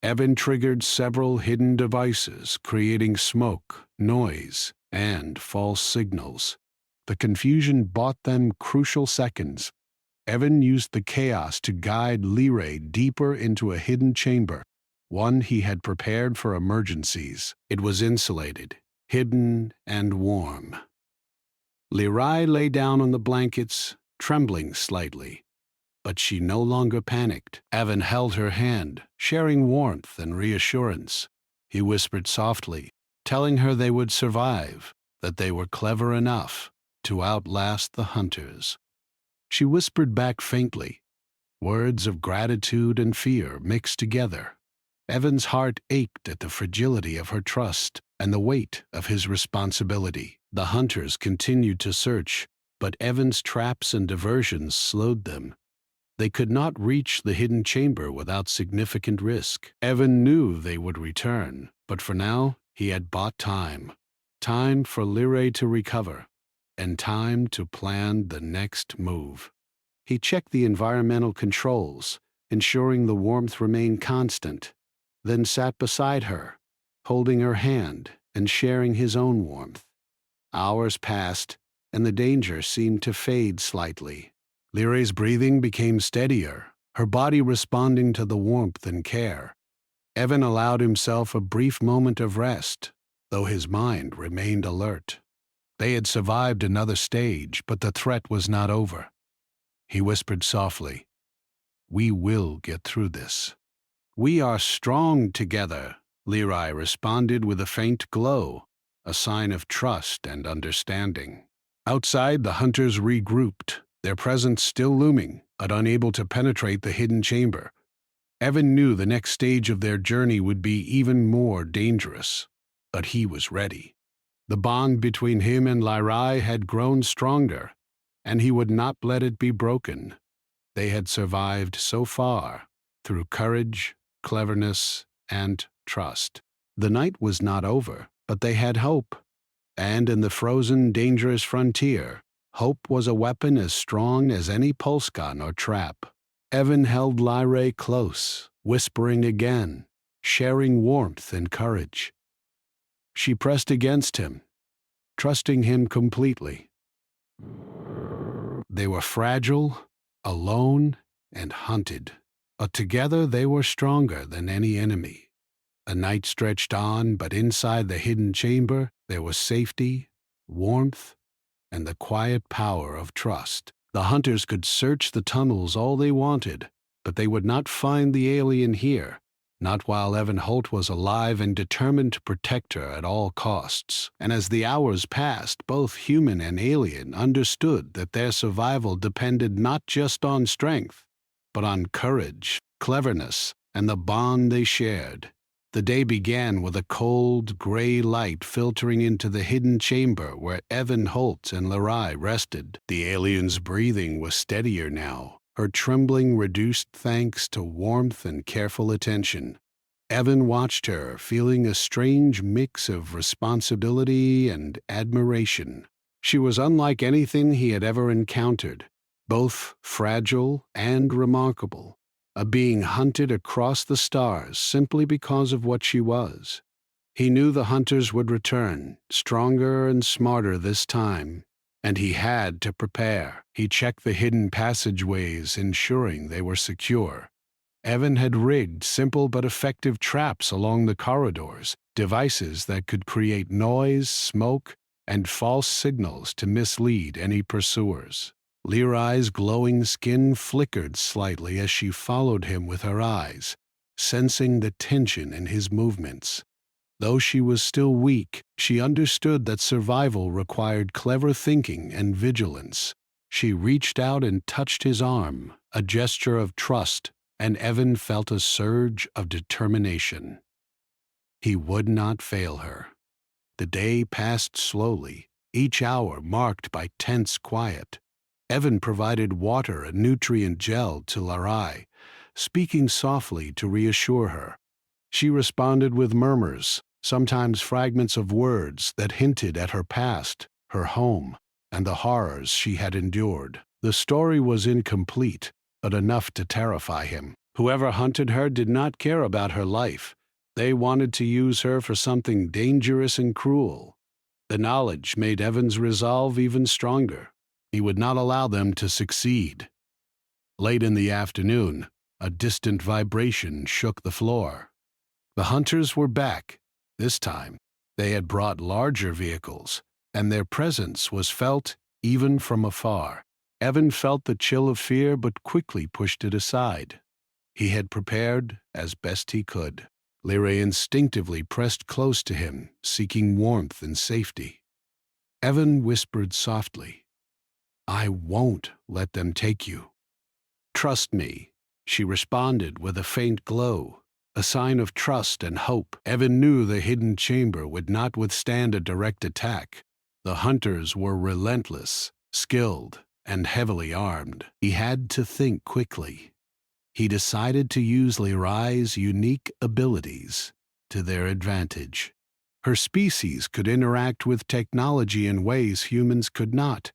Evan triggered several hidden devices, creating smoke, noise, and false signals. The confusion bought them crucial seconds. Evan used the chaos to guide Leray deeper into a hidden chamber, one he had prepared for emergencies. It was insulated, hidden, and warm. Leray lay down on the blankets, trembling slightly, but she no longer panicked. Evan held her hand, sharing warmth and reassurance. He whispered softly, telling her they would survive, that they were clever enough to outlast the hunters. She whispered back faintly, words of gratitude and fear mixed together. Evan's heart ached at the fragility of her trust and the weight of his responsibility. The hunters continued to search, but Evan's traps and diversions slowed them. They could not reach the hidden chamber without significant risk. Evan knew they would return, but for now, he had bought time. Time for Leray to recover, and time to plan the next move. He checked the environmental controls, ensuring the warmth remained constant, then sat beside her, holding her hand and sharing his own warmth. Hours passed, and the danger seemed to fade slightly. Leray's breathing became steadier, her body responding to the warmth and care. Evan allowed himself a brief moment of rest, though his mind remained alert. They had survived another stage, but the threat was not over. He whispered softly, "We will get through this." "We are strong together," Leray responded with a faint glow, a sign of trust and understanding. Outside, the hunters regrouped, their presence still looming, but unable to penetrate the hidden chamber. Evan knew the next stage of their journey would be even more dangerous, but he was ready. The bond between him and Leray had grown stronger, and he would not let it be broken. They had survived so far through courage, cleverness, and trust. The night was not over, but they had hope. And in the frozen, dangerous frontier, hope was a weapon as strong as any pulse gun or trap. Evan held Leray close, whispering again, sharing warmth and courage. She pressed against him, trusting him completely. They were fragile, alone, and hunted, but together they were stronger than any enemy. The night stretched on, but inside the hidden chamber there was safety, warmth, and the quiet power of trust. The hunters could search the tunnels all they wanted, but they would not find the alien here, not while Evan Holt was alive and determined to protect her at all costs. And as the hours passed, both human and alien understood that their survival depended not just on strength, but on courage, cleverness, and the bond they shared. The day began with a cold, gray light filtering into the hidden chamber where Evan Holt and Leray rested. The alien's breathing was steadier now, her trembling reduced thanks to warmth and careful attention. Evan watched her, feeling a strange mix of responsibility and admiration. She was unlike anything he had ever encountered, both fragile and remarkable. A being hunted across the stars simply because of what she was. He knew the hunters would return, stronger and smarter this time, and he had to prepare. He checked the hidden passageways, ensuring they were secure. Evan had rigged simple but effective traps along the corridors, devices that could create noise, smoke, and false signals to mislead any pursuers. Leray's glowing skin flickered slightly as she followed him with her eyes, sensing the tension in his movements. Though she was still weak, she understood that survival required clever thinking and vigilance. She reached out and touched his arm, a gesture of trust, and Evan felt a surge of determination. He would not fail her. The day passed slowly, each hour marked by tense quiet. Evan provided water and nutrient gel to Leray, speaking softly to reassure her. She responded with murmurs, sometimes fragments of words that hinted at her past, her home, and the horrors she had endured. The story was incomplete, but enough to terrify him. Whoever hunted her did not care about her life. They wanted to use her for something dangerous and cruel. The knowledge made Evan's resolve even stronger. He would not allow them to succeed. Late in the afternoon, a distant vibration shook the floor. The hunters were back. This time, they had brought larger vehicles, and their presence was felt even from afar. Evan felt the chill of fear but quickly pushed it aside. He had prepared as best he could. Lyra instinctively pressed close to him, seeking warmth and safety. Evan whispered softly, "I won't let them take you." "Trust me," she responded with a faint glow, a sign of trust and hope. Evan knew the hidden chamber would not withstand a direct attack. The hunters were relentless, skilled, and heavily armed. He had to think quickly. He decided to use Lyrai's unique abilities to their advantage. Her species could interact with technology in ways humans could not.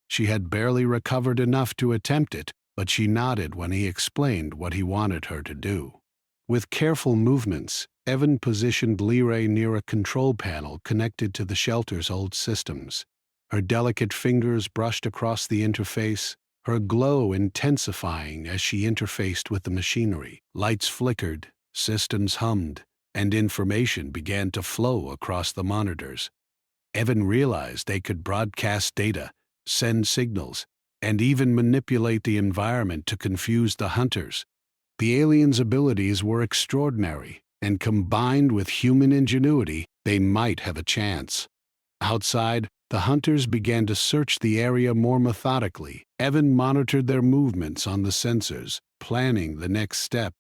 She had barely recovered enough to attempt it, but she nodded when he explained what he wanted her to do. With careful movements, Evan positioned Lyra near a control panel connected to the shelter's old systems. Her delicate fingers brushed across the interface, her glow intensifying as she interfaced with the machinery. Lights flickered, systems hummed, and information began to flow across the monitors. Evan realized they could broadcast data, send signals, and even manipulate the environment to confuse the hunters. The aliens' abilities were extraordinary, and combined with human ingenuity, they might have a chance. Outside, the hunters began to search the area more methodically. Evan monitored their movements on the sensors, planning the next step.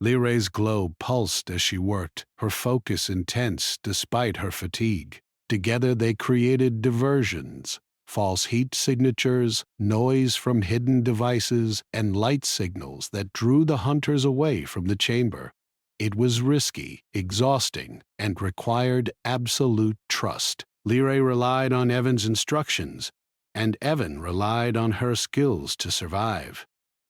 Lyra's glow pulsed as she worked, her focus intense despite her fatigue. Together they created diversions, false heat signatures, noise from hidden devices, and light signals that drew the hunters away from the chamber. It was risky, exhausting, and required absolute trust. Lyra relied on Evan's instructions, and Evan relied on her skills to survive.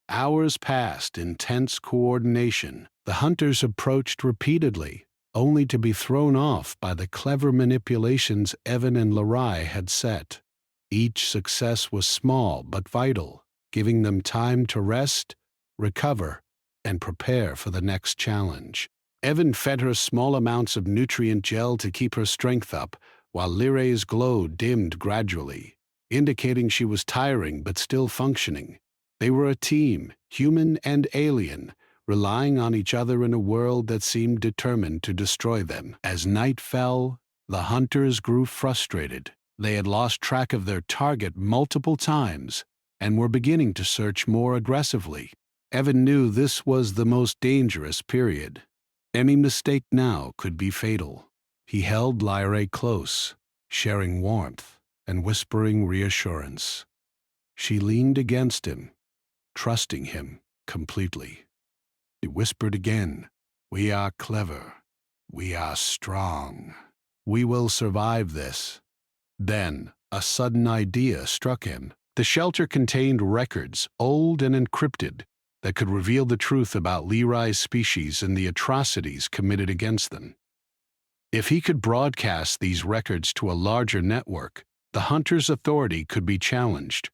Hours passed in tense coordination. The hunters approached repeatedly, only to be thrown off by the clever manipulations Evan and Lyra had set. Each success was small but vital, giving them time to rest, recover, and prepare for the next challenge. Evan fed her small amounts of nutrient gel to keep her strength up, while Lyra's glow dimmed gradually, indicating she was tiring but still functioning. They were a team, human and alien, relying on each other in a world that seemed determined to destroy them. As night fell, the hunters grew frustrated. They had lost track of their target multiple times and were beginning to search more aggressively. Evan knew this was the most dangerous period. Any mistake now could be fatal. He held Lyra close, sharing warmth and whispering reassurance. She leaned against him, trusting him completely. He whispered again, "We are clever. We are strong. We will survive this." Then, a sudden idea struck him. The shelter contained records, old and encrypted, that could reveal the truth about Lyrai's species and the atrocities committed against them. If he could broadcast these records to a larger network, the hunter's authority could be challenged.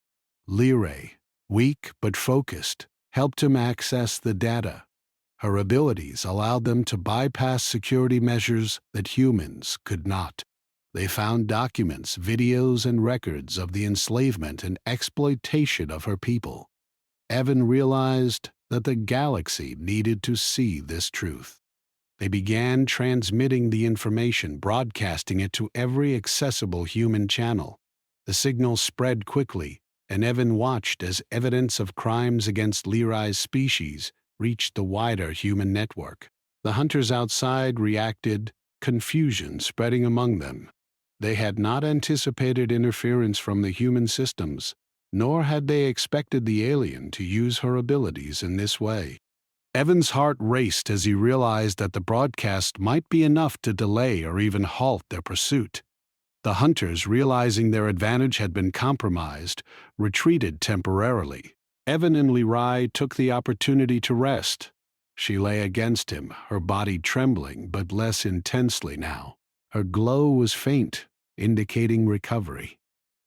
Lyra, weak but focused, helped him access the data. Her abilities allowed them to bypass security measures that humans could not. They found documents, videos, and records of the enslavement and exploitation of her people. Evan realized that the galaxy needed to see this truth. They began transmitting the information, broadcasting it to every accessible human channel. The signal spread quickly, and Evan watched as evidence of crimes against Lyrai's species reached the wider human network. The hunters outside reacted, confusion spreading among them. They had not anticipated interference from the human systems, nor had they expected the alien to use her abilities in this way. Evan's heart raced as he realized that the broadcast might be enough to delay or even halt their pursuit. The hunters, realizing their advantage had been compromised, retreated temporarily. Evan and Lyra took the opportunity to rest. She lay against him, her body trembling but less intensely now. Her glow was faint, indicating recovery.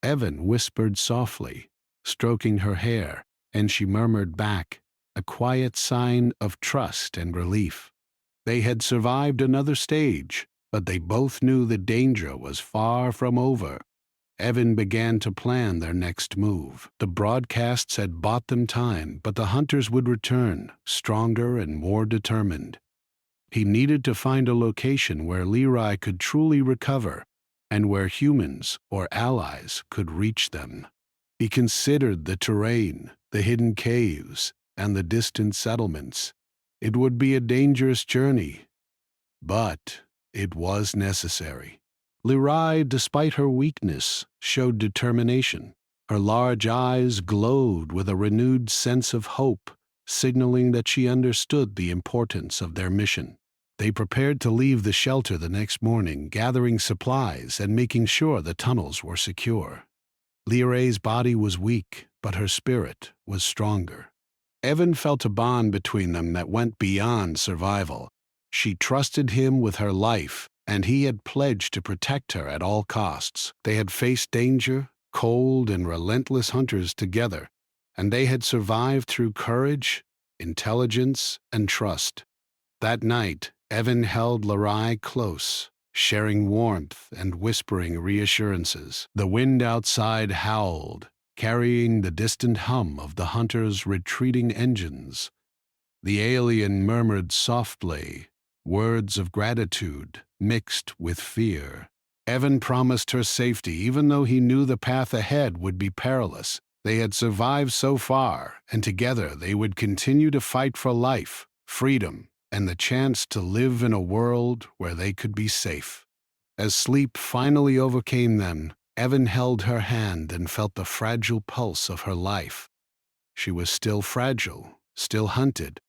Evan whispered softly, stroking her hair, and she murmured back, a quiet sign of trust and relief. They had survived another stage, but they both knew the danger was far from over. Evan began to plan their next move. The broadcasts had bought them time, but the hunters would return, stronger and more determined. He needed to find a location where Leroy could truly recover, and where humans or allies could reach them. He considered the terrain, the hidden caves, and the distant settlements. It would be a dangerous journey, but it was necessary. Leroy, despite her weakness, showed determination. Her large eyes glowed with a renewed sense of hope, signaling that she understood the importance of their mission. They prepared to leave the shelter the next morning, gathering supplies and making sure the tunnels were secure. Leroy's body was weak, but her spirit was stronger. Evan felt a bond between them that went beyond survival. She trusted him with her life, and he had pledged to protect her at all costs. They had faced danger, cold, and relentless hunters together, and they had survived through courage, intelligence, and trust. That night, Evan held Leroy close, sharing warmth and whispering reassurances. The wind outside howled, carrying the distant hum of the hunters' retreating engines. The alien murmured softly, words of gratitude mixed with fear. Evan promised her safety even though he knew the path ahead would be perilous. They had survived so far, and together they would continue to fight for life, freedom, and the chance to live in a world where they could be safe. As sleep finally overcame them, Evan held her hand and felt the fragile pulse of her life. She was still fragile, still hunted,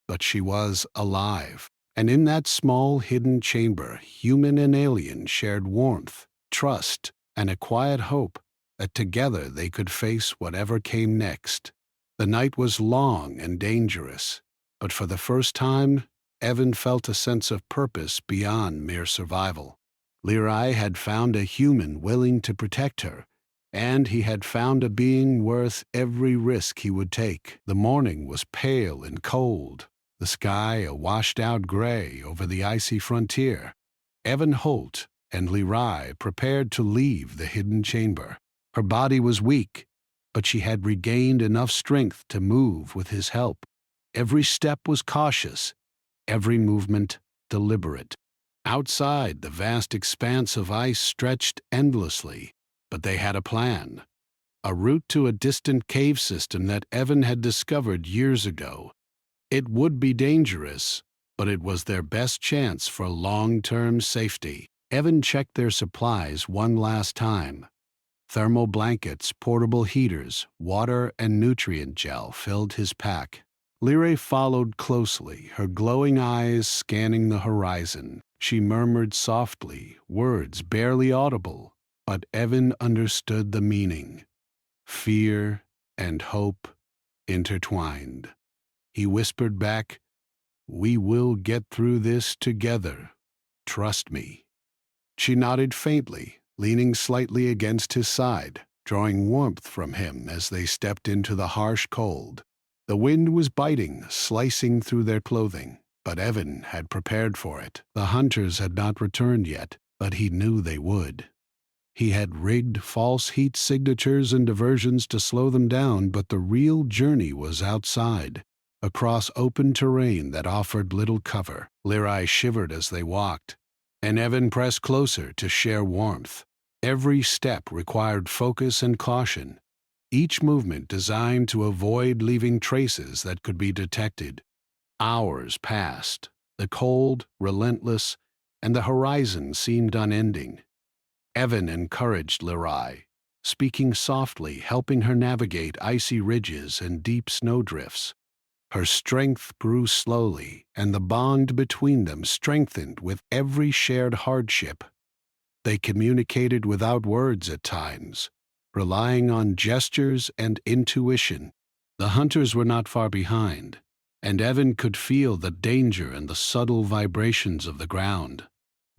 but she was alive. And in that small hidden chamber, human and alien shared warmth, trust, and a quiet hope that together they could face whatever came next. The night was long and dangerous, but for the first time, Evan felt a sense of purpose beyond mere survival. Leroy had found a human willing to protect her, and he had found a being worth every risk he would take. The morning was pale and cold, the sky a washed-out gray over the icy frontier. Evan Holt and Leroy prepared to leave the hidden chamber. Her body was weak, but she had regained enough strength to move with his help. Every step was cautious, every movement deliberate. Outside, the vast expanse of ice stretched endlessly, but they had a plan. A route to a distant cave system that Evan had discovered years ago. It would be dangerous, but it was their best chance for long-term safety. Evan checked their supplies one last time. Thermal blankets, portable heaters, water, and nutrient gel filled his pack. Leroy followed closely, her glowing eyes scanning the horizon. She murmured softly, words barely audible, but Evan understood the meaning. Fear and hope intertwined. He whispered back, "We will get through this together. Trust me." She nodded faintly, leaning slightly against his side, drawing warmth from him as they stepped into the harsh cold. The wind was biting, slicing through their clothing, but Evan had prepared for it. The hunters had not returned yet, but he knew they would. He had rigged false heat signatures and diversions to slow them down, but the real journey was outside, across open terrain that offered little cover. Leroy shivered as they walked, and Evan pressed closer to share warmth. Every step required focus and caution, each movement designed to avoid leaving traces that could be detected. Hours passed, the cold, relentless, and the horizon seemed unending. Evan encouraged Leroy, speaking softly, helping her navigate icy ridges and deep snowdrifts. Her strength grew slowly, and the bond between them strengthened with every shared hardship. They communicated without words at times, relying on gestures and intuition. The hunters were not far behind, and Evan could feel the danger and the subtle vibrations of the ground.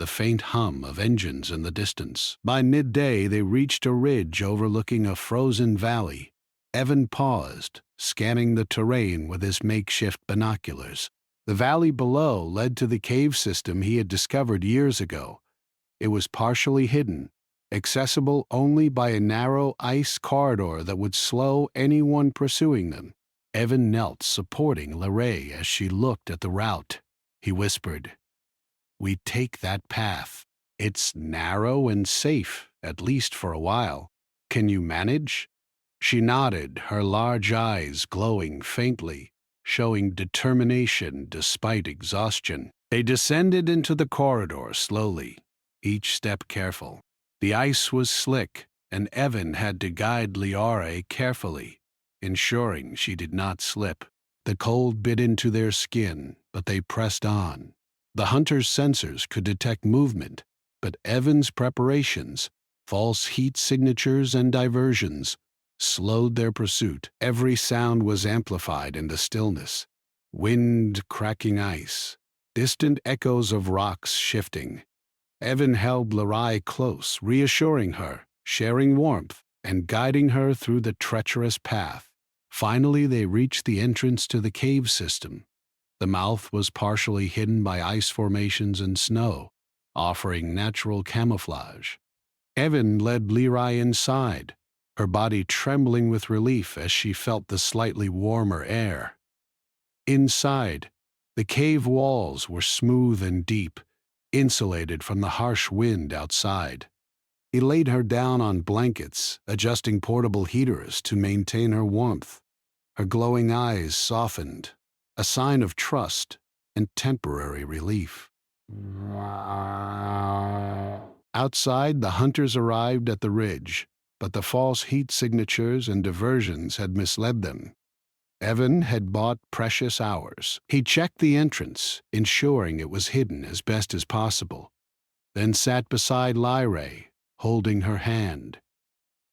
the faint hum of engines in the distance. By midday, they reached a ridge overlooking a frozen valley. Evan paused, scanning the terrain with his makeshift binoculars. The valley below led to the cave system he had discovered years ago. It was partially hidden, accessible only by a narrow ice corridor that would slow anyone pursuing them. Evan knelt, supporting Lerae as she looked at the route. He whispered, "We take that path. It's narrow and safe, at least for a while. Can you manage?" She nodded, her large eyes glowing faintly, showing determination despite exhaustion. They descended into the corridor slowly, each step careful. The ice was slick, and Evan had to guide Liara carefully, ensuring she did not slip. The cold bit into their skin, but they pressed on. The hunter's sensors could detect movement, but Evan's preparations, false heat signatures and diversions, slowed their pursuit. Every sound was amplified in the stillness. Wind cracking ice, distant echoes of rocks shifting. Evan held Lerae close, reassuring her, sharing warmth, and guiding her through the treacherous path. Finally, they reached the entrance to the cave system. The mouth was partially hidden by ice formations and snow, offering natural camouflage. Evan led Lerae inside, her body trembling with relief as she felt the slightly warmer air. Inside, the cave walls were smooth and deep, insulated from the harsh wind outside. He laid her down on blankets, adjusting portable heaters to maintain her warmth. Her glowing eyes softened, a sign of trust and temporary relief. Outside, the hunters arrived at the ridge, but the false heat signatures and diversions had misled them. Evan had bought precious hours. He checked the entrance, ensuring it was hidden as best as possible, then sat beside Lerae, holding her hand.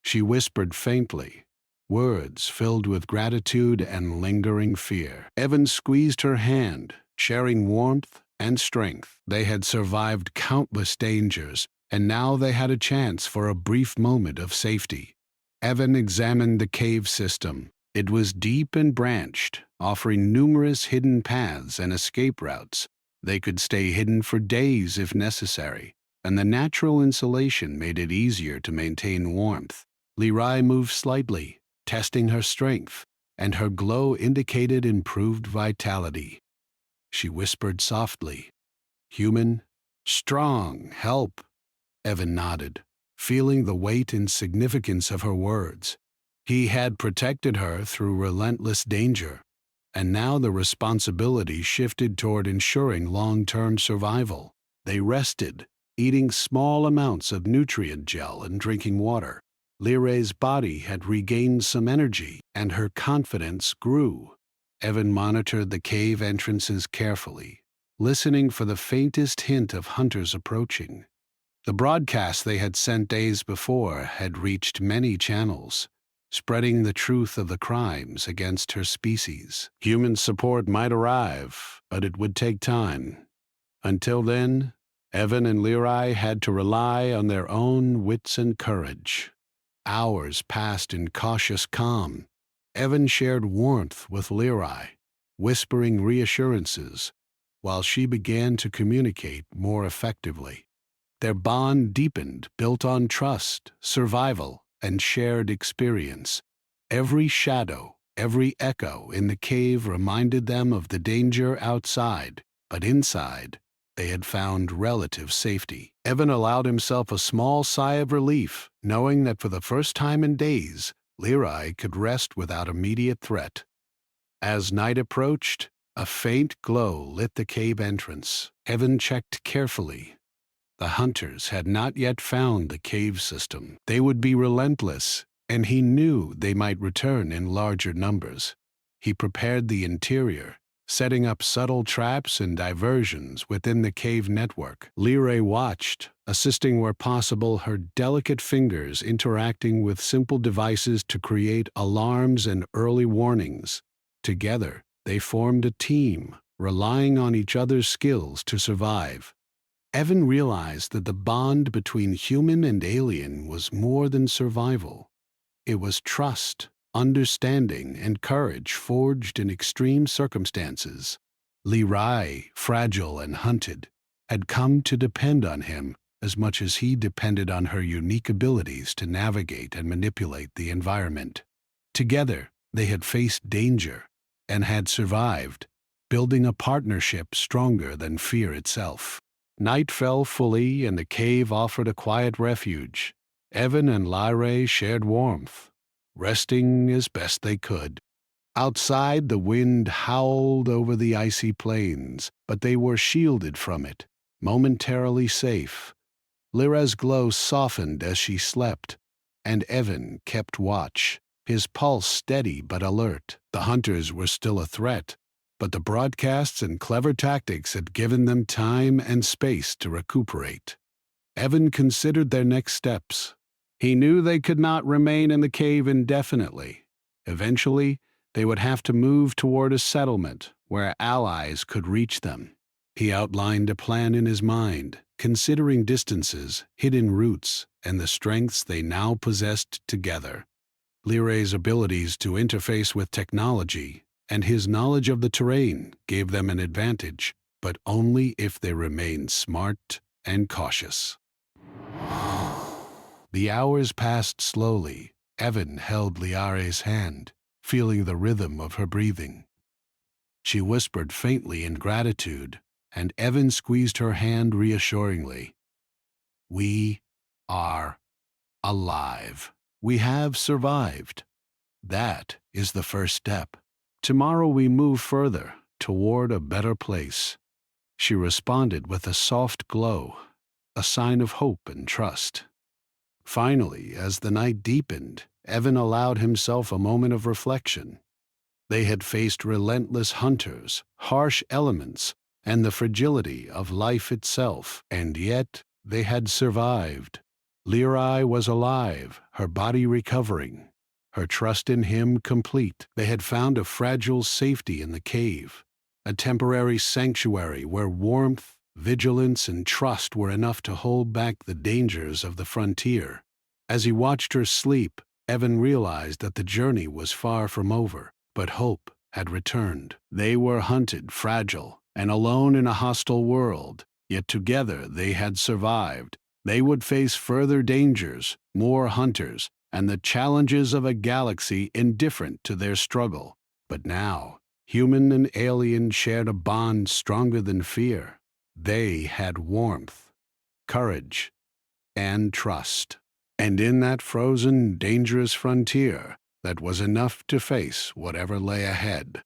She whispered faintly, words filled with gratitude and lingering fear. Evan squeezed her hand, sharing warmth and strength. They had survived countless dangers, and now they had a chance for a brief moment of safety. Evan examined the cave system. It was deep and branched, offering numerous hidden paths and escape routes. They could stay hidden for days if necessary, and the natural insulation made it easier to maintain warmth. Lerae moved slightly, testing her strength, and her glow indicated improved vitality. She whispered softly, "Human, strong, help." Evan nodded, feeling the weight and significance of her words. He had protected her through relentless danger, and now the responsibility shifted toward ensuring long-term survival. They rested, eating small amounts of nutrient gel and drinking water. Lerae's body had regained some energy, and her confidence grew. Evan monitored the cave entrances carefully, listening for the faintest hint of hunters approaching. The broadcast they had sent days before had reached many channels, spreading the truth of the crimes against her species. Human support might arrive, but it would take time. Until then, Evan and Lerae had to rely on their own wits and courage. Hours passed in cautious calm. Evan shared warmth with Lerae, whispering reassurances, while she began to communicate more effectively. Their bond deepened, built on trust, survival, and shared experience. Every shadow, every echo in the cave reminded them of the danger outside, but inside, they had found relative safety. Evan allowed himself a small sigh of relief, knowing that for the first time in days, Lerae could rest without immediate threat. As night approached, a faint glow lit the cave entrance. Evan checked carefully. The hunters had not yet found the cave system. They would be relentless, and he knew they might return in larger numbers. He prepared the interior, setting up subtle traps and diversions within the cave network. Lerae watched, assisting where possible, her delicate fingers interacting with simple devices to create alarms and early warnings. Together, they formed a team, relying on each other's skills to survive. Evan realized that the bond between human and alien was more than survival. It was trust, understanding, and courage forged in extreme circumstances. Lirai, fragile and hunted, had come to depend on him as much as he depended on her unique abilities to navigate and manipulate the environment. Together, they had faced danger and had survived, building a partnership stronger than fear itself. Night fell fully, and the cave offered a quiet refuge. Evan and Lyrae shared warmth, resting as best they could. Outside, the wind howled over the icy plains, but they were shielded from it, momentarily safe. Lyra's glow softened as she slept, and Evan kept watch, his pulse steady but alert. The hunters were still a threat, but the broadcasts and clever tactics had given them time and space to recuperate. Evan considered their next steps. He knew they could not remain in the cave indefinitely. Eventually, they would have to move toward a settlement where allies could reach them. He outlined a plan in his mind, considering distances, hidden routes, and the strengths they now possessed together. Lyrai's abilities to interface with technology and his knowledge of the terrain gave them an advantage, but only if they remained smart and cautious. The hours passed slowly. Evan held Liare's hand, feeling the rhythm of her breathing. She whispered faintly in gratitude, and Evan squeezed her hand reassuringly. "We are alive. We have survived. That is the first step. Tomorrow we move further, toward a better place." She responded with a soft glow, a sign of hope and trust. Finally, as the night deepened, Evan allowed himself a moment of reflection. They had faced relentless hunters, harsh elements, and the fragility of life itself, and yet they had survived. Lyrai was alive, her body recovering, her trust in him complete. They had found a fragile safety in the cave, a temporary sanctuary where warmth, vigilance, and trust were enough to hold back the dangers of the frontier. As he watched her sleep, Evan realized that the journey was far from over, but hope had returned. They were hunted, fragile, and alone in a hostile world, yet together they had survived. They would face further dangers, more hunters, and the challenges of a galaxy indifferent to their struggle. But now, human and alien shared a bond stronger than fear. They had warmth, courage, and trust. And in that frozen, dangerous frontier, that was enough to face whatever lay ahead.